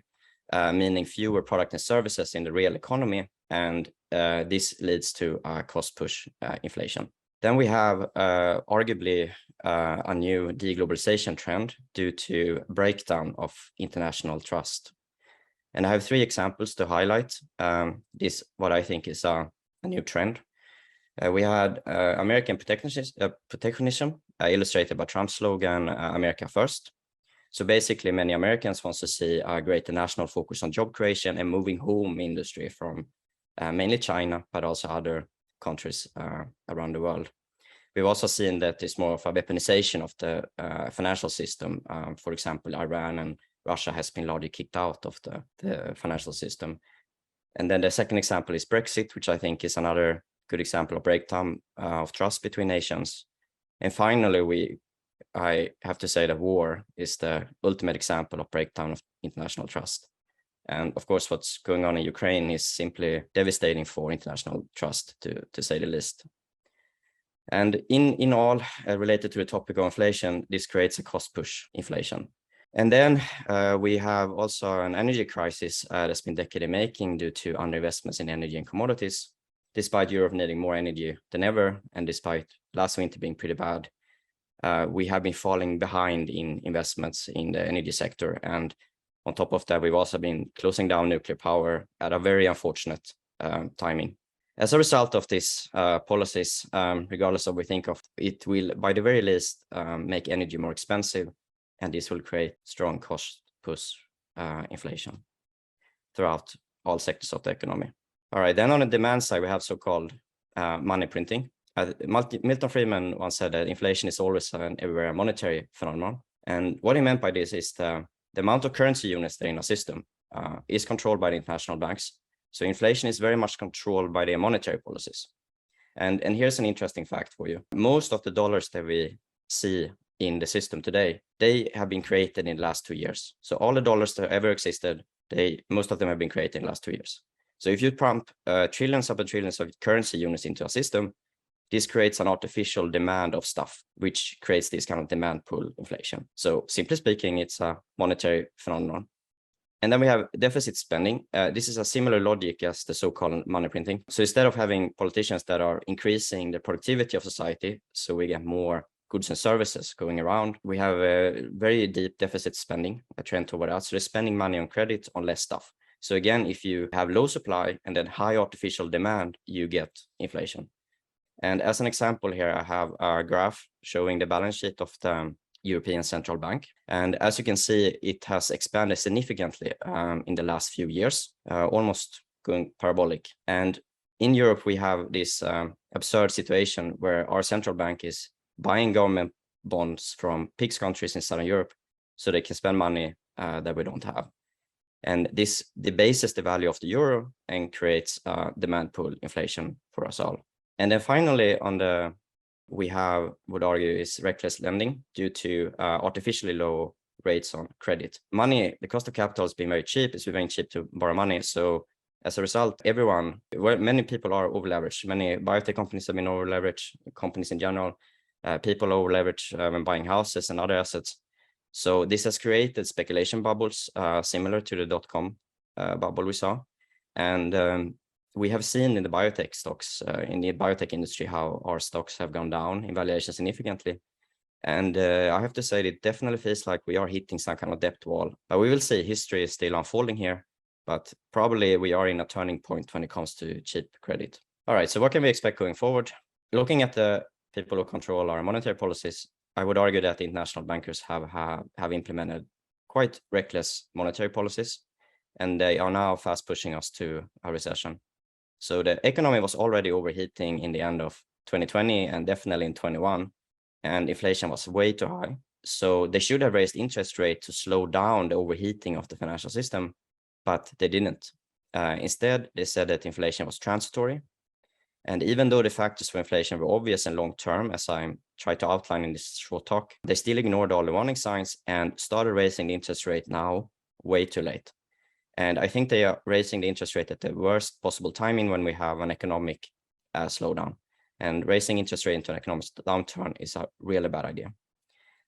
[SPEAKER 3] meaning fewer products and services in the real economy. And this leads to cost push inflation. Then we have arguably a new deglobalization trend due to breakdown of international trust. And I have three examples to highlight this, what I think is a new trend. We had American protectionism illustrated by Trump's slogan, America First. So basically, many Americans want to see a greater national focus on job creation and moving home industry from mainly China, but also other countries around the world. We've also seen that it's more of a weaponization of the financial system. For example, Iran and Russia has been largely kicked out of the financial system. And then the second example is Brexit, which I think is another good example of breakdown of trust between nations. And finally, I have to say that war is the ultimate example of breakdown of international trust. And of course, what's going on in Ukraine is simply devastating for international trust, to say the least. And in all related to the topic of inflation, this creates a cost push inflation. And then we have also an energy crisis that's been decade in making due to underinvestments in energy and commodities, despite Europe needing more energy than ever, and despite last winter being pretty bad. We have been falling behind in investments in the energy sector. And on top of that, we've also been closing down nuclear power at a very unfortunate timing. As a result of these policies, regardless of what we think of, it will, by the very least, make energy more expensive, and this will create strong cost push inflation throughout all sectors of the economy. All right, then on the demand side, we have so-called money printing. Milton Friedman once said that inflation is always and everywhere a monetary phenomenon. And what he meant by this is the amount of currency units that are in a system is controlled by the international banks. So inflation is very much controlled by their monetary policies. And here's an interesting fact for you. Most of the dollars that we see in the system today, they have been created in the last 2 years. So all the dollars that ever existed, most of them have been created in the last 2 years. So if you pump trillions upon trillions of currency units into a system, this creates an artificial demand of stuff, which creates this kind of demand pull inflation. So simply speaking, it's a monetary phenomenon. And then we have deficit spending. This is a similar logic as the so-called money printing. So instead of having politicians that are increasing the productivity of society, so we get more goods and services going around, we have a very deep deficit spending, a trend toward that. So they're spending money on credit on less stuff. So again, if you have low supply and then high artificial demand, you get inflation. And as an example here, I have a graph showing the balance sheet of the European Central Bank. And as you can see, it has expanded significantly in the last few years, almost going parabolic. And in Europe, we have this absurd situation where our central bank is buying government bonds from PIGS countries in Southern Europe so they can spend money that we don't have. And this debases the value of the euro and creates demand pull inflation for us all. And then finally, would argue is reckless lending due to artificially low rates on credit. Money, the cost of capital has been very cheap. It's been very cheap to borrow money. So as a result, many people are over leveraged. Many biotech companies have been over leveraged, companies in general, people over leveraged when buying houses and other assets. So this has created speculation bubbles similar to the dot-com bubble we saw. And we have seen in the biotech stocks, in the biotech industry, how our stocks have gone down in valuation significantly. And I have to say, it definitely feels like we are hitting some kind of debt wall. But we will see, history is still unfolding here, but probably we are in a turning point when it comes to cheap credit. All right, so what can we expect going forward? Looking at the people who control our monetary policies, I would argue that the international bankers have implemented quite reckless monetary policies, and they are now fast pushing us to a recession. So the economy was already overheating in the end of 2020 and definitely in 21, and inflation was way too high. So they should have raised interest rate to slow down the overheating of the financial system, but they didn't. Instead, they said that inflation was transitory. And even though the factors for inflation were obvious and long-term, as I tried to outline in this short talk, they still ignored all the warning signs and started raising the interest rate now way too late. And I think they are raising the interest rate at the worst possible timing when we have an economic slowdown. And raising interest rate into an economic downturn is a really bad idea.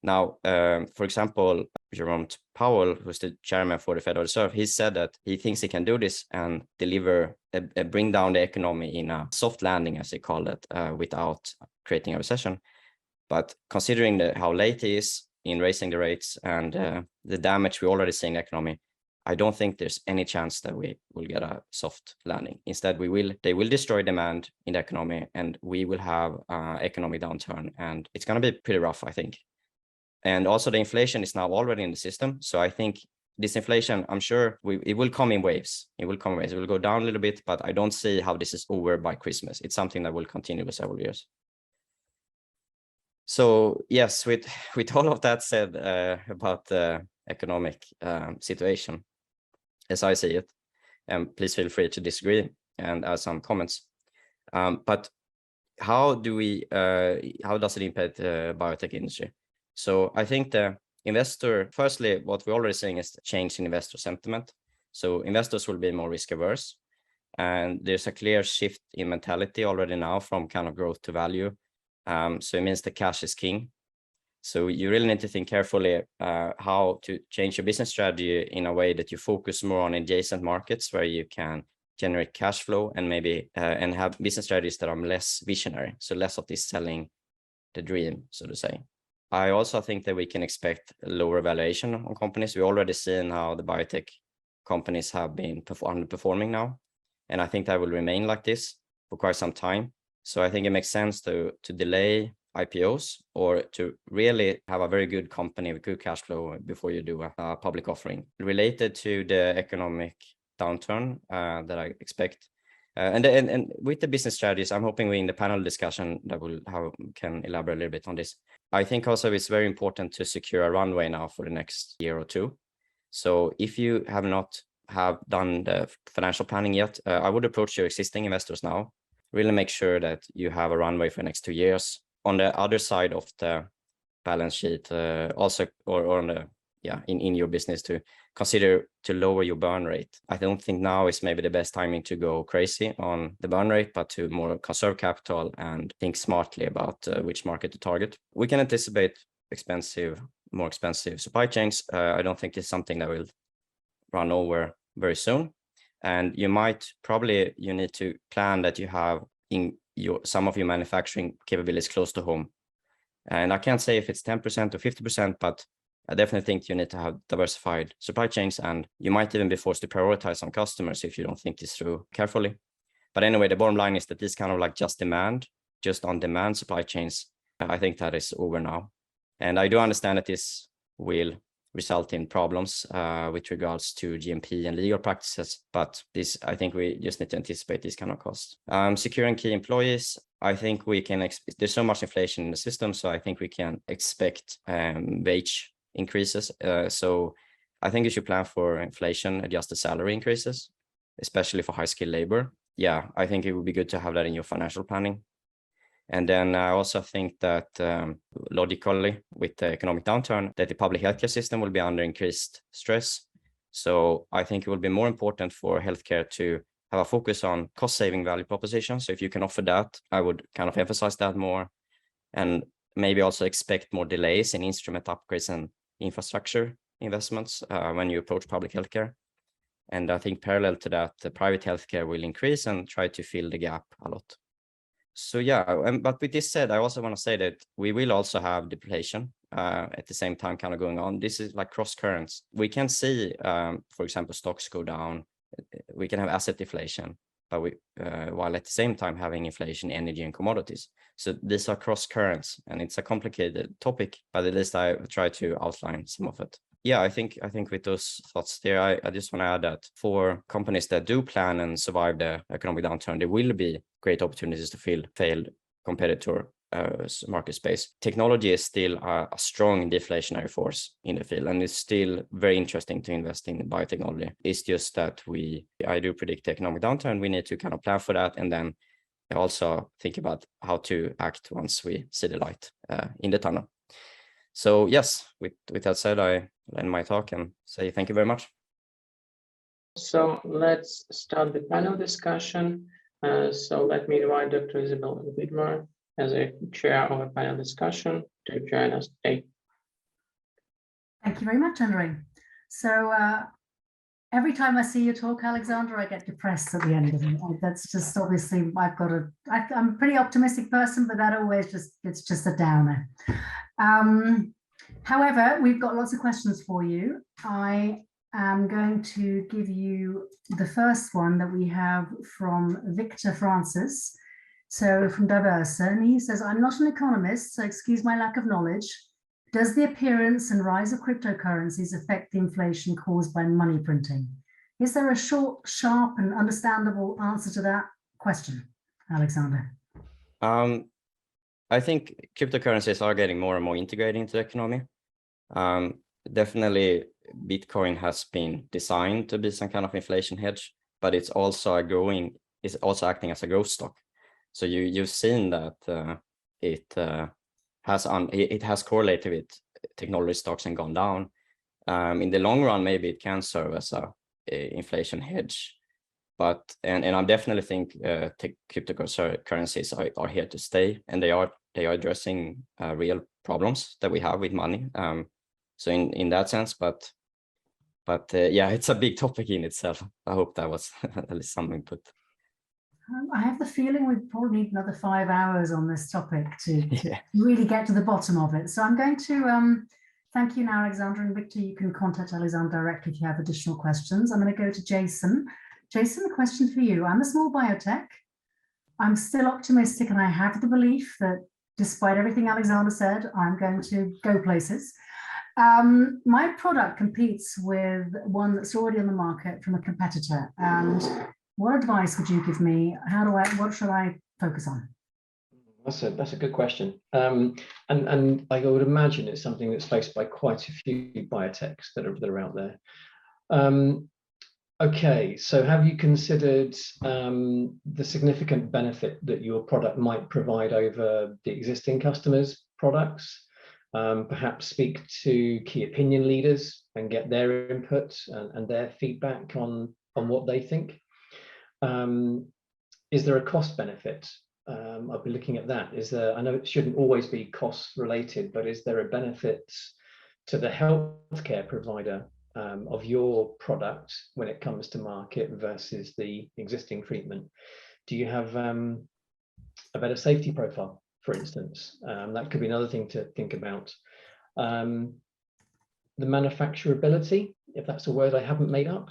[SPEAKER 3] Now, for example, Jerome Powell, who's the chairman for the Federal Reserve, he said that he thinks he can do this and deliver, bring down the economy in a soft landing, as they call it, without creating a recession. But considering how late he is in raising the rates and the damage we already see in the economy, I don't think there's any chance that we will get a soft landing. Instead, they will destroy demand in the economy, and we will have economic downturn, and it's going to be pretty rough, I think. And also the inflation is now already in the system. So I think this inflation, I'm sure it will come in waves. It will come in waves. It will go down a little bit, but I don't see how this is over by Christmas. It's something that will continue for several years. So yes, with all of that said about the economic situation, as I see it, and please feel free to disagree and add some comments. But how does it impact the biotech industry? So I think firstly, what we're already seeing is a change in investor sentiment. So investors will be more risk averse, and there's a clear shift in mentality already now from kind of growth to value. So it means the cash is king. So you really need to think carefully how to change your business strategy in a way that you focus more on adjacent markets where you can generate cash flow and maybe and have business strategies that are less visionary. So less of this selling the dream, so to say. I also think that we can expect lower valuation on companies. We already seen how the biotech companies have been underperforming now. And I think that will remain like this for quite some time. So I think it makes sense to delay IPOs or to really have a very good company with good cash flow before you do a public offering. Related to the economic downturn that I expect, and with the business strategies, I'm hoping we in the panel discussion that can elaborate a little bit on this. I think also it's very important to secure a runway now for the next year or two. So if you have not done the financial planning yet, I would approach your existing investors now. Really make sure that you have a runway for the next 2 years. On the other side of the balance sheet, also, or on the in your business, to consider to lower your burn rate. I don't think now is maybe the best timing to go crazy on the burn rate, but to more conserve capital and think smartly about which market to target. We can anticipate more expensive supply chains. I don't think it's something that will run over very soon. And you need to plan that you have some of your manufacturing capabilities close to home. And I can't say if it's 10% or 50%, but I definitely think you need to have diversified supply chains, and you might even be forced to prioritize some customers if you don't think this through carefully. But anyway, the bottom line is that this kind of like just on demand supply chains, I think that is over now. And I do understand that this will result in problems with regards to GMP and legal practices, but I think we just need to anticipate these kind of costs. Securing key employees, I think we can there's so much inflation in the system, so I think we can expect wage increases. So I think you should plan for inflation-adjusted salary increases, especially for high-skilled labor. Yeah, I think it would be good to have that in your financial planning. And then I also think that logically, with the economic downturn, that the public healthcare system will be under increased stress. So I think it will be more important for healthcare to have a focus on cost-saving value propositions. So if you can offer that, I would kind of emphasize that more, and maybe also expect more delays in instrument upgrades and infrastructure investments when you approach public healthcare. And I think parallel to that, the private healthcare will increase and try to fill the gap a lot. So yeah, but with this said, I also want to say that we will also have deflation at the same time kind of going on. This is like cross currents. We can see, for example, stocks go down. We can have asset deflation, but while at the same time having inflation, energy and commodities. So these are cross currents, and it's a complicated topic, but at least I try to outline some of it. Yeah, I think with those thoughts there, I just want to add that for companies that do plan and survive the economic downturn, there will be great opportunities to fill failed competitor market space. Technology is still a strong deflationary force in the field, and it's still very interesting to invest in biotechnology. It's just that I do predict the economic downturn. We need to kind of plan for that, and then also think about how to act once we see the light in the tunnel. So yes, with that said, I end my talk and say thank you very much.
[SPEAKER 4] So let's start the panel discussion. So let me invite Dr. Isabel Widmer as a chair of a panel discussion to join us today.
[SPEAKER 1] Thank you very much, Andre. So every time I see you talk, Alexander, I get depressed at the end of it. That's just obviously, I'm a pretty optimistic person, but that always it's just a downer. However, we've got lots of questions for you. I am going to give you the first one that we have from Victor Francis. So from Diversa, and he says, I'm not an economist, so excuse my lack of knowledge. Does the appearance and rise of cryptocurrencies affect the inflation caused by money printing? Is there a short, sharp, and understandable answer to that question, Alexander?
[SPEAKER 3] I think cryptocurrencies are getting more and more integrated into the economy. Definitely, Bitcoin has been designed to be some kind of inflation hedge, but it's also acting as a growth stock. So you've seen that it has correlated with technology stocks and gone down. In the long run, maybe it can serve as a inflation hedge, and I definitely think cryptocurrencies are here to stay, and they are addressing real problems that we have with money. So in that sense, but yeah, it's a big topic in itself. I hope that was at least some input.
[SPEAKER 1] I have the feeling we probably need another 5 hours on this topic to
[SPEAKER 3] Yeah.
[SPEAKER 1] really get to the bottom of it. So I'm going to thank you now, Alexander, and Victor, you can contact Alexander directly if you have additional questions. I'm going to go to Jason. Jason, a question for you. I'm a small biotech. I'm still optimistic, and I have the belief that despite everything Alexander said, I'm going to go places. My product competes with one that's already on the market from a competitor. And what advice would you give me? What should I focus on?
[SPEAKER 2] That's a good question. And I would imagine it's something that's faced by quite a few biotechs that are out there. Okay, so have you considered the significant benefit that your product might provide over the existing customers' products? Perhaps speak to key opinion leaders and get their input and their feedback on what they think. Is there a cost benefit? I'll be looking at that. I know it shouldn't always be cost related, but is there a benefit to the healthcare provider of your product when it comes to market versus the existing treatment? Do you have a better safety profile, for instance? That could be another thing to think about. The manufacturability, if that's a word I haven't made up,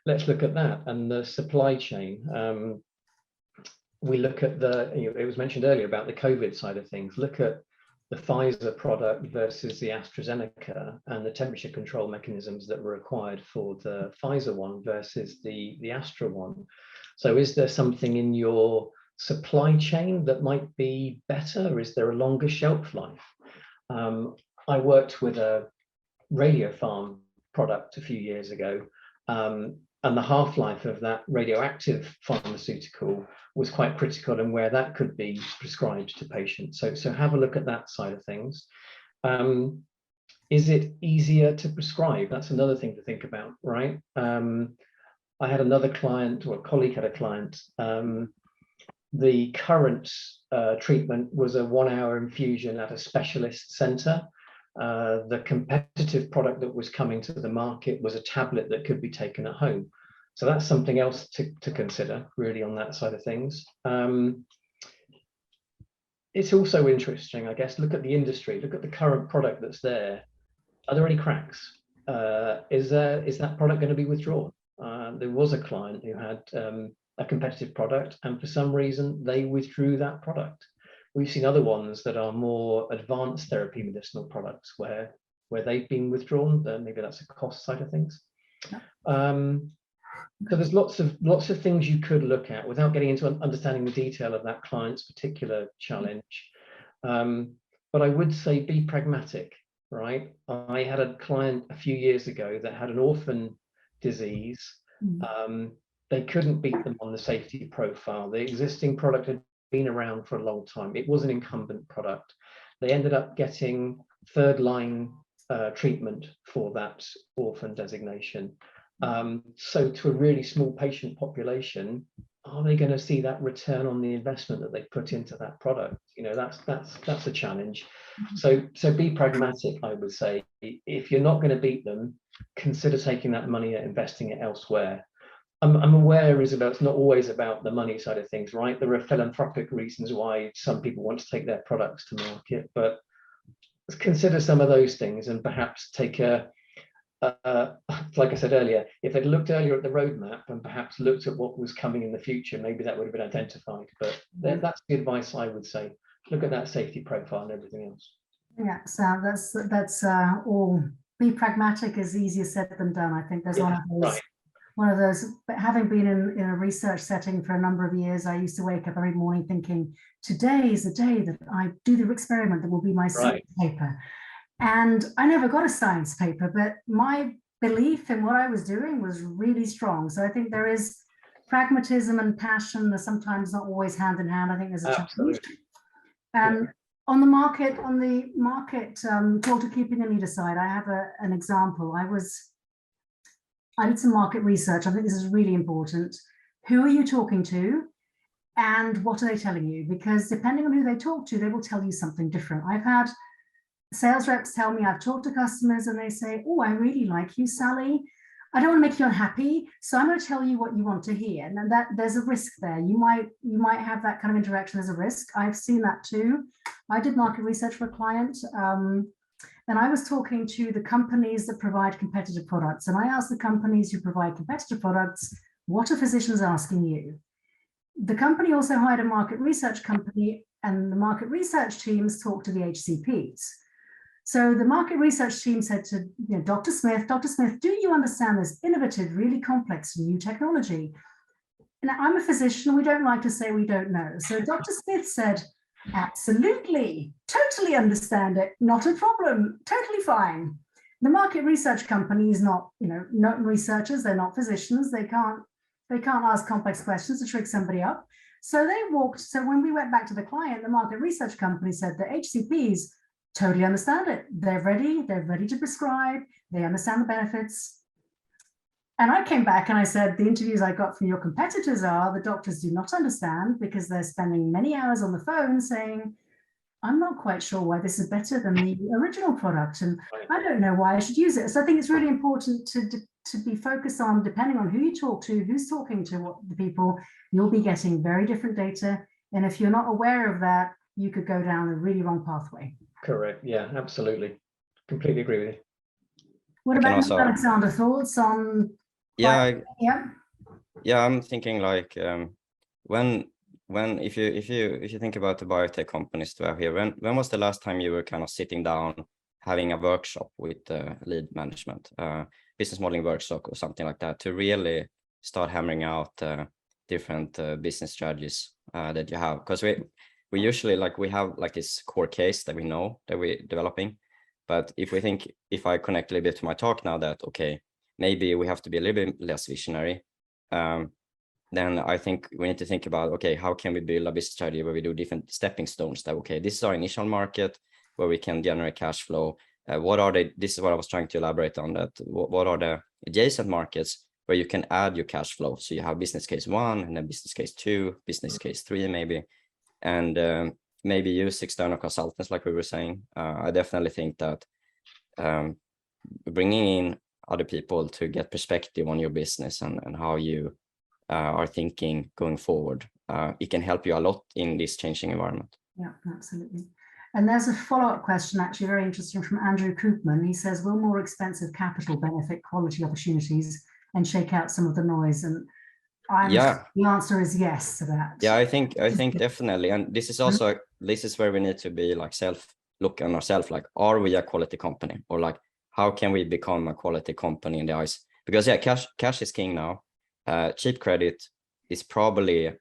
[SPEAKER 2] let's look at that. And the supply chain. We look at it was mentioned earlier about the COVID side of things. Look at the Pfizer product versus the AstraZeneca and the temperature control mechanisms that were required for the Pfizer one versus the Astra one. So is there something in your supply chain that might be better? Or is there a longer shelf life? I worked with a radiopharm product a few years ago, and the half-life of that radioactive pharmaceutical was quite critical, and where that could be prescribed to patients. So have a look at that side of things. Is it easier to prescribe? That's another thing to think about, right? I had another client, or a colleague had a client. The current treatment was a 1-hour infusion at a specialist center. The competitive product that was coming to the market was a tablet that could be taken at home. So that's something else to consider, really, on that side of things. It's also interesting, I guess, look at the industry, look at the current product that's there. Are there any cracks? Is that product going to be withdrawn? There was a client who had a competitive product, and for some reason they withdrew that product. We've seen other ones that are more advanced therapy medicinal products where they've been withdrawn. Maybe that's a cost side of things. So there's lots of things you could look at without getting into understanding the detail of that client's particular challenge. But I would say be pragmatic, right? I had a client a few years ago that had an orphan disease. They couldn't beat them on the safety profile. The existing product had been around for a long time. It was an incumbent product. They ended up getting third-line treatment for that orphan designation. So to a really small patient population, are they going to see that return on the investment that they put into that product? You know, that's a challenge. So be pragmatic, I would say. If you're not going to beat them, consider taking that money and investing it elsewhere. I'm aware, Isabel, it's not always about the money side of things, right? There are philanthropic reasons why some people want to take their products to market, but consider some of those things and perhaps take like I said earlier, if they'd looked earlier at the roadmap and perhaps looked at what was coming in the future, maybe that would have been identified. But that's the advice I would say. Look at that safety profile and everything else.
[SPEAKER 1] Yeah, so that's all. Be pragmatic is easier said than done. I think there's one of those, but having been in a research setting for a number of years, I used to wake up every morning thinking, today is the day that I do the experiment that will be my science paper. And I never got a science paper, but my belief in what I was doing was really strong. So I think there is pragmatism and passion. They're sometimes not always hand in hand. I think there's a challenge. On the market, talk to key opinion leader side, I have an example. I did some market research. I think this is really important. Who are you talking to? And what are they telling you? Because depending on who they talk to, they will tell you something different. I've had sales reps tell me, I've talked to customers and they say, oh, I really like you, Sally. I don't want to make you unhappy, so I'm going to tell you what you want to hear. And that there's a risk there. You might have that kind of interaction as a risk. I've seen that too. I did market research for a client, and I was talking to the companies that provide competitive products. And I asked the companies who provide competitive products, what are physicians asking you? The company also hired a market research company, and the market research teams talked to the HCPs. So the market research team said to Dr. Smith, do you understand this innovative, really complex new technology? Now, I'm a physician, we don't like to say we don't know. So Dr. Smith said, absolutely, totally understand it, not a problem, totally fine. The market research company is not researchers, they're not physicians, they can't ask complex questions to trick somebody up. So when we went back to the client, the market research company said the HCPs totally understand it. They're ready to prescribe, they understand the benefits. And I came back and I said, the interviews I got from your competitors are the doctors do not understand because they're spending many hours on the phone saying, I'm not quite sure why this is better than the original product. And I don't know why I should use it. So I think it's really important to be focused on, depending on who you talk to, who's talking to what the people, you'll be getting very different data. And if you're not aware of that, you could go down a really wrong pathway.
[SPEAKER 2] Correct. Yeah, absolutely. Completely agree with you.
[SPEAKER 1] What about you, Alexander? Thoughts on?
[SPEAKER 3] Yeah.
[SPEAKER 1] Yeah.
[SPEAKER 3] Yeah, I'm thinking like if you think about the biotech companies that are here, when was the last time you were kind of sitting down having a workshop with lead management, business modeling workshop or something like that, to really start hammering out different business strategies that you have? Because we usually we have like this core case that we know that we're developing, but if I connect a little bit to my talk now, that okay, maybe we have to be a little bit less visionary, then I think we need to think about, okay, how can we build a business strategy where we do different stepping stones that, okay, this is our initial market where we can generate cash flow. This is what I was trying to elaborate on, that what are the adjacent markets where you can add your cash flow? So you have business case 1 and then business case 2, business case 3 maybe, and maybe use external consultants like we were saying. I definitely think that bringing in other people to get perspective on your business and how you are thinking going forward, it can help you a lot in this changing environment.
[SPEAKER 1] Yeah, absolutely. And there's a follow-up question, actually very interesting, from Andrew Koopman. He says, will more expensive capital benefit quality opportunities and shake out some of the noise? And the answer is yes to that.
[SPEAKER 3] Yeah, I think definitely. And this is also, this is where we need to be like look on ourselves, like, are we a quality company? Or like, how can we become a quality company in the eyes? Because yeah, cash is king now. Cheap credit is probably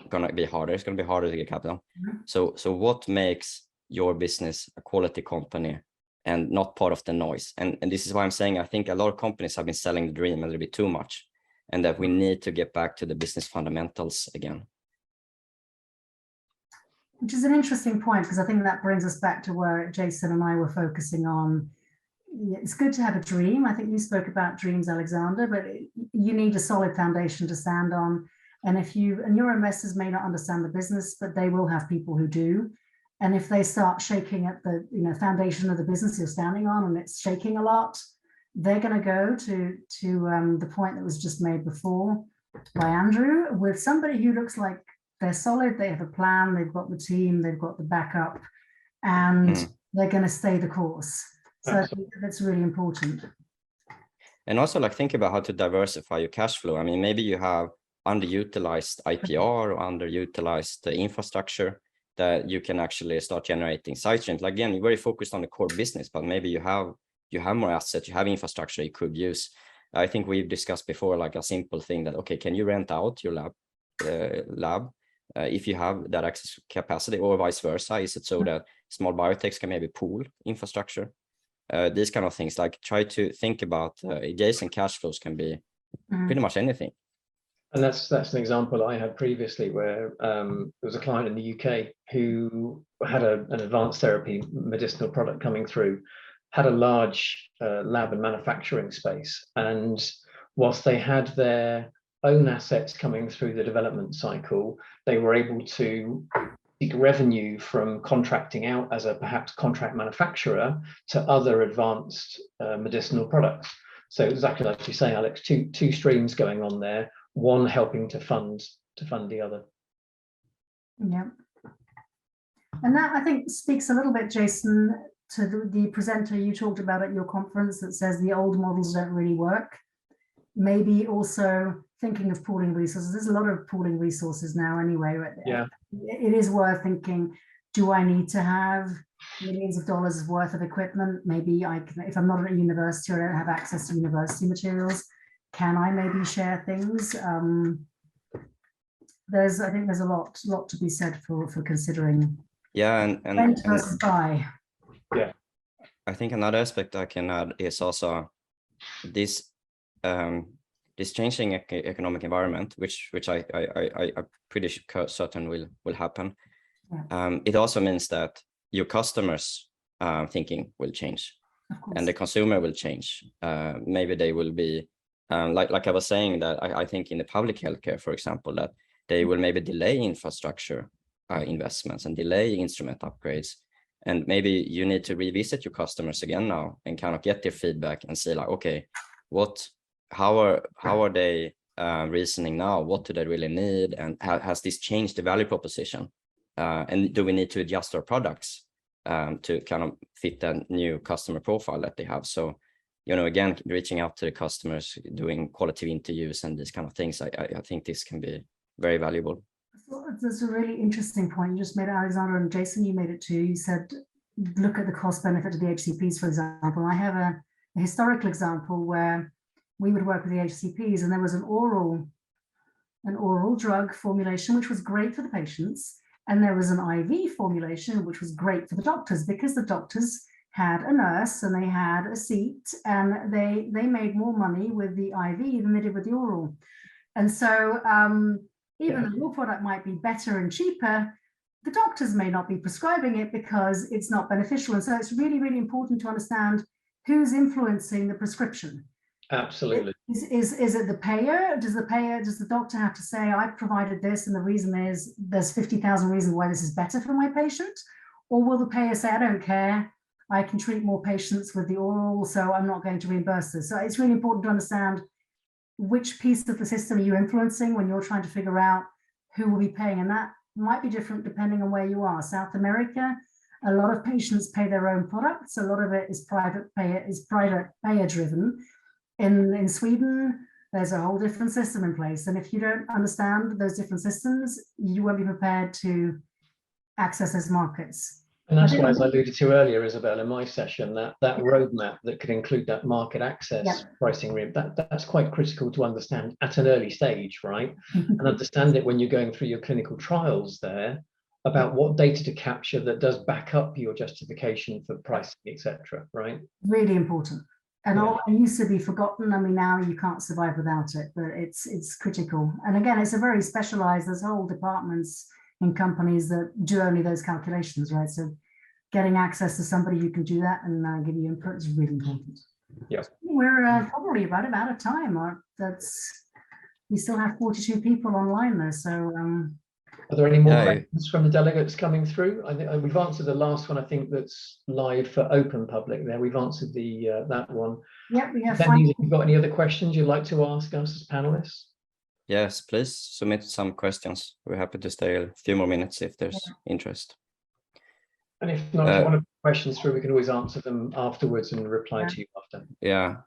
[SPEAKER 3] going to be harder. It's going to be harder to get capital. So what makes your business a quality company and not part of the noise? And this is why I'm saying I think a lot of companies have been selling the dream a little bit too much, and that we need to get back to the business fundamentals again.
[SPEAKER 1] Which is an interesting point, because I think that brings us back to where Jason and I were focusing on. It's good to have a dream. I think you spoke about dreams, Alexander, but you need a solid foundation to stand on. And your investors may not understand the business, but they will have people who do. And if they start shaking at the foundation of the business you're standing on, and it's shaking a lot, they're going to go to the point that was just made before by Andrew, with somebody who looks like they're solid, they have a plan, they've got the team, they've got the backup, and they're going to stay the course. So I think that's really important.
[SPEAKER 3] And also, like, think about how to diversify your cash flow. I mean, maybe you have underutilized IPR or underutilized infrastructure that you can actually start generating side streams. Like, again, you're very focused on the core business, but maybe you have more assets, you have infrastructure you could use. I think we've discussed before, like a simple thing that, okay, can you rent out your lab if you have that access capacity, or vice versa? Is it so that small biotechs can maybe pool infrastructure? These kind of things, like, try to think about adjacent cash flows can be pretty much anything.
[SPEAKER 2] And that's an example I had previously, where there was a client in the UK who had an advanced therapy medicinal product coming through, had a large lab and manufacturing space, and whilst they had their own assets coming through the development cycle, they were able to seek revenue from contracting out as a perhaps contract manufacturer to other advanced medicinal products. So exactly like you say, Alex, two streams going on there, one helping to fund the other.
[SPEAKER 1] Yeah. And that, I think, speaks a little bit, Jason, to the presenter you talked about at your conference that says the old models don't really work. Maybe also thinking of pooling resources. There's a lot of pooling resources now anyway.
[SPEAKER 2] Yeah.
[SPEAKER 1] It is worth thinking, do I need to have millions of dollars worth of equipment? Maybe I can, if I'm not at a university or I don't have access to university materials, can I maybe share things? I think there's a lot to be said for considering.
[SPEAKER 3] Yeah,
[SPEAKER 1] Rent versus buy.
[SPEAKER 2] Yeah.
[SPEAKER 3] I think another aspect I can add is also this changing economic environment, which I'm pretty certain will happen. Yeah. It also means that your customers' thinking will change, and the consumer will change. Maybe they will be like I was saying, that I think in the public healthcare, for example, that they will maybe delay infrastructure investments and delay instrument upgrades. And maybe you need to revisit your customers again now and kind of get their feedback and say like, okay, how are they reasoning now? What do they really need? And has this changed the value proposition? And do we need to adjust our products to kind of fit that new customer profile that they have? So, again, reaching out to the customers, doing quality interviews and these kind of things, I think this can be very valuable.
[SPEAKER 1] That's a really interesting point you just made, Alexander, and Jason, you made it too. You said, look at the cost benefit of the HCPs, for example. I have a historical example where we would work with the HCPs and there was an oral drug formulation, which was great for the patients. And there was an IV formulation, which was great for the doctors, because the doctors had a nurse and they had a seat and they made more money with the IV than they did with the oral. And so even though your product might be better and cheaper, the doctors may not be prescribing it because it's not beneficial. And so it's really, really important to understand who's influencing the prescription.
[SPEAKER 2] Absolutely.
[SPEAKER 1] Is it the payer? Does the doctor have to say, I've provided this and the reason is there's 50,000 reasons why this is better for my patient? Or will the payer say, I don't care, I can treat more patients with the oral, so I'm not going to reimburse this? So it's really important to understand which piece of the system are you influencing when you're trying to figure out who will be paying. And that might be different depending on where you are. South America, a lot of patients pay their own products. A lot of it is private payer driven. In Sweden, there's a whole different system in place. And if you don't understand those different systems, you won't be prepared to access those markets.
[SPEAKER 2] And that's why, as I alluded to earlier, Isabel, in my session, that roadmap that could include that market access pricing, that's quite critical to understand at an early stage, right? And understand it when you're going through your clinical trials there, about what data to capture that does back up your justification for pricing, etc. Right? Really
[SPEAKER 1] important. And all it used to be forgotten. I mean, now you can't survive without it, but it's critical. And again, it's a very specialized, there's whole departments in companies that do only those calculations, right? So getting access to somebody who can do that and give you input is really important.
[SPEAKER 2] Yes.
[SPEAKER 1] We're probably about out of time. We still have 42 people online though, so.
[SPEAKER 2] Are there any more questions from the delegates coming through? I think we've answered the last one. I think that's live for open public there. We've answered that one.
[SPEAKER 1] Yeah, we have.
[SPEAKER 2] Attendees, if you've got any other questions you'd like to ask us as panelists?
[SPEAKER 3] Yes, please submit some questions. We're happy to stay a few more minutes if there's interest.
[SPEAKER 2] And if not, if you want to put questions through, we can always answer them afterwards and reply to you after.
[SPEAKER 3] Yeah.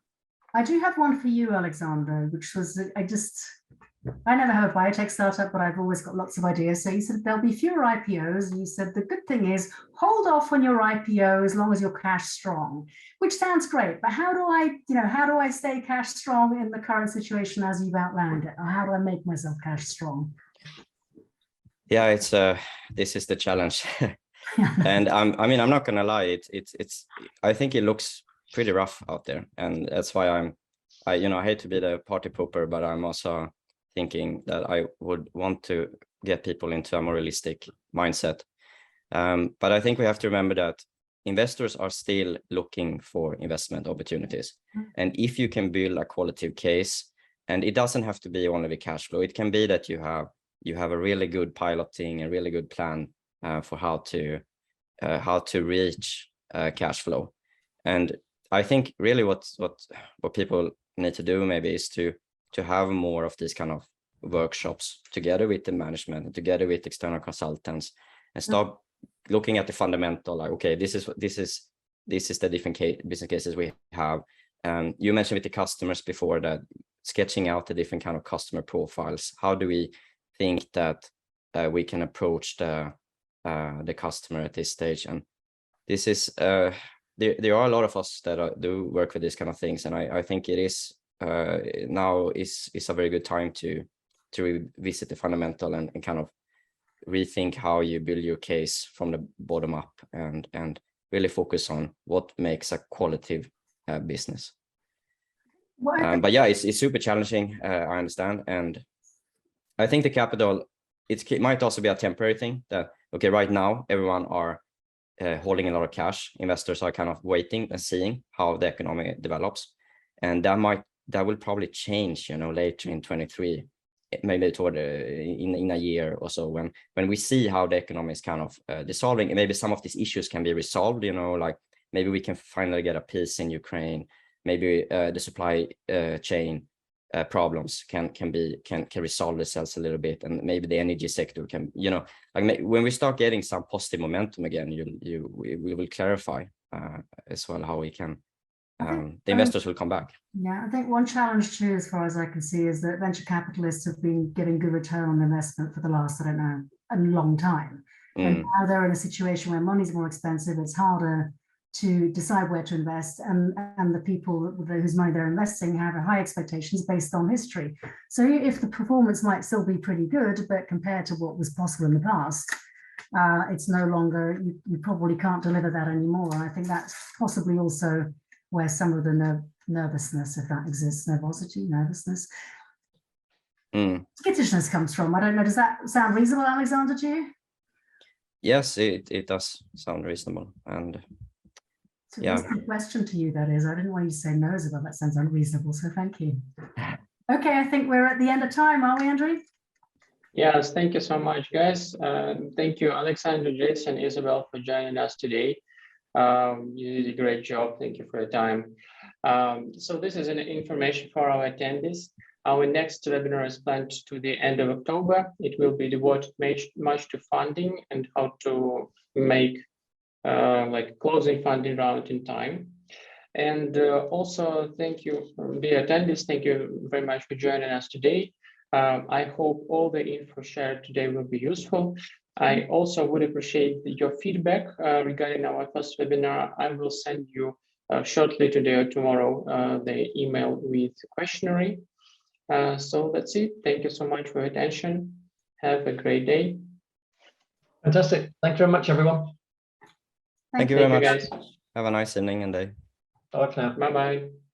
[SPEAKER 1] I do have one for you, Alexander, which was, I never have a biotech startup, but I've always got lots of ideas. So you said there'll be fewer IPOs. And you said the good thing is hold off on your IPO as long as you're cash strong, which sounds great. But how do I stay cash strong in the current situation as you've outlined it? Or how do I make myself cash strong?
[SPEAKER 3] Yeah, this is the challenge. And I mean, I'm not gonna lie. I think it looks pretty rough out there, and that's why I hate to be the party pooper, but I'm also thinking that I would want to get people into a more realistic mindset. But I think we have to remember that investors are still looking for investment opportunities. And if you can build a qualitative case And it doesn't have to be only the cash flow. It can be that you have a really good piloting, a really good plan for how to reach cash flow. And I think really what people need to do maybe is to have more of these kind of workshops together with the management and together with external consultants, and start looking at the fundamental, like, okay, this is the different business cases we have. You mentioned with the customers before, that sketching out the different kind of customer profiles. How do we think that we can approach the customer at this stage? And this is there are a lot of us that do work with these kind of things, and I think it is now is a very good time to revisit the fundamental and kind of rethink how you build your case from the bottom up, and really focus on what makes a qualitative business. But yeah, it's super challenging. I understand, and I think the capital, it might also be a temporary thing. That okay, right now everyone are holding a lot of cash. Investors are kind of waiting and seeing how the economy develops, and that will probably change, later in 23, maybe toward in a year or so, when we see how the economy is kind of dissolving, and maybe some of these issues can be resolved. Like maybe we can finally get a peace in Ukraine. Maybe the supply chain problems can resolve themselves a little bit, and maybe the energy sector can, like when we start getting some positive momentum again, we will clarify as well how we can. The investors will come back.
[SPEAKER 1] Yeah, I think one challenge too, as far as I can see, is that venture capitalists have been getting good return on investment for the last, I don't know, a long time. And now they're in a situation where money's more expensive. It's harder to decide where to invest, and the people whose money they're investing have high expectations based on history. So if the performance might still be pretty good, but compared to what was possible in the past, it's no longer, you probably can't deliver that anymore. And I think that's possibly also where some of the nervousness, if that exists, nervousness, skittishness comes from. I don't know, does that sound reasonable, Alexander, to you?
[SPEAKER 3] Yes, it does sound reasonable. And
[SPEAKER 1] it's a reasonable question to you, that is. I didn't want you to say no, Isabel. That sounds unreasonable, so thank you. Okay, I think we're at the end of time, are we, Andrew?
[SPEAKER 4] Yes, thank you so much, guys. Thank you, Alexander, Jason, Isabel, for joining us today. You did a great job. Thank you for your time. So this is an information for our attendees. Our next webinar is planned to the end of October. It will be devoted much to funding and how to make like closing funding round in time. And also thank you, dear attendees. Thank you very much for joining us today. I hope all the info shared today will be useful. I also would appreciate your feedback regarding our first webinar. I will send you shortly today or tomorrow the email with questionnaire. So that's it. Thank you so much for your attention. Have a great day.
[SPEAKER 2] Fantastic. Thank you very much, everyone.
[SPEAKER 3] Thank you very much,
[SPEAKER 4] guys.
[SPEAKER 3] Have a nice evening and day.
[SPEAKER 2] Bye for now.
[SPEAKER 4] Bye-bye.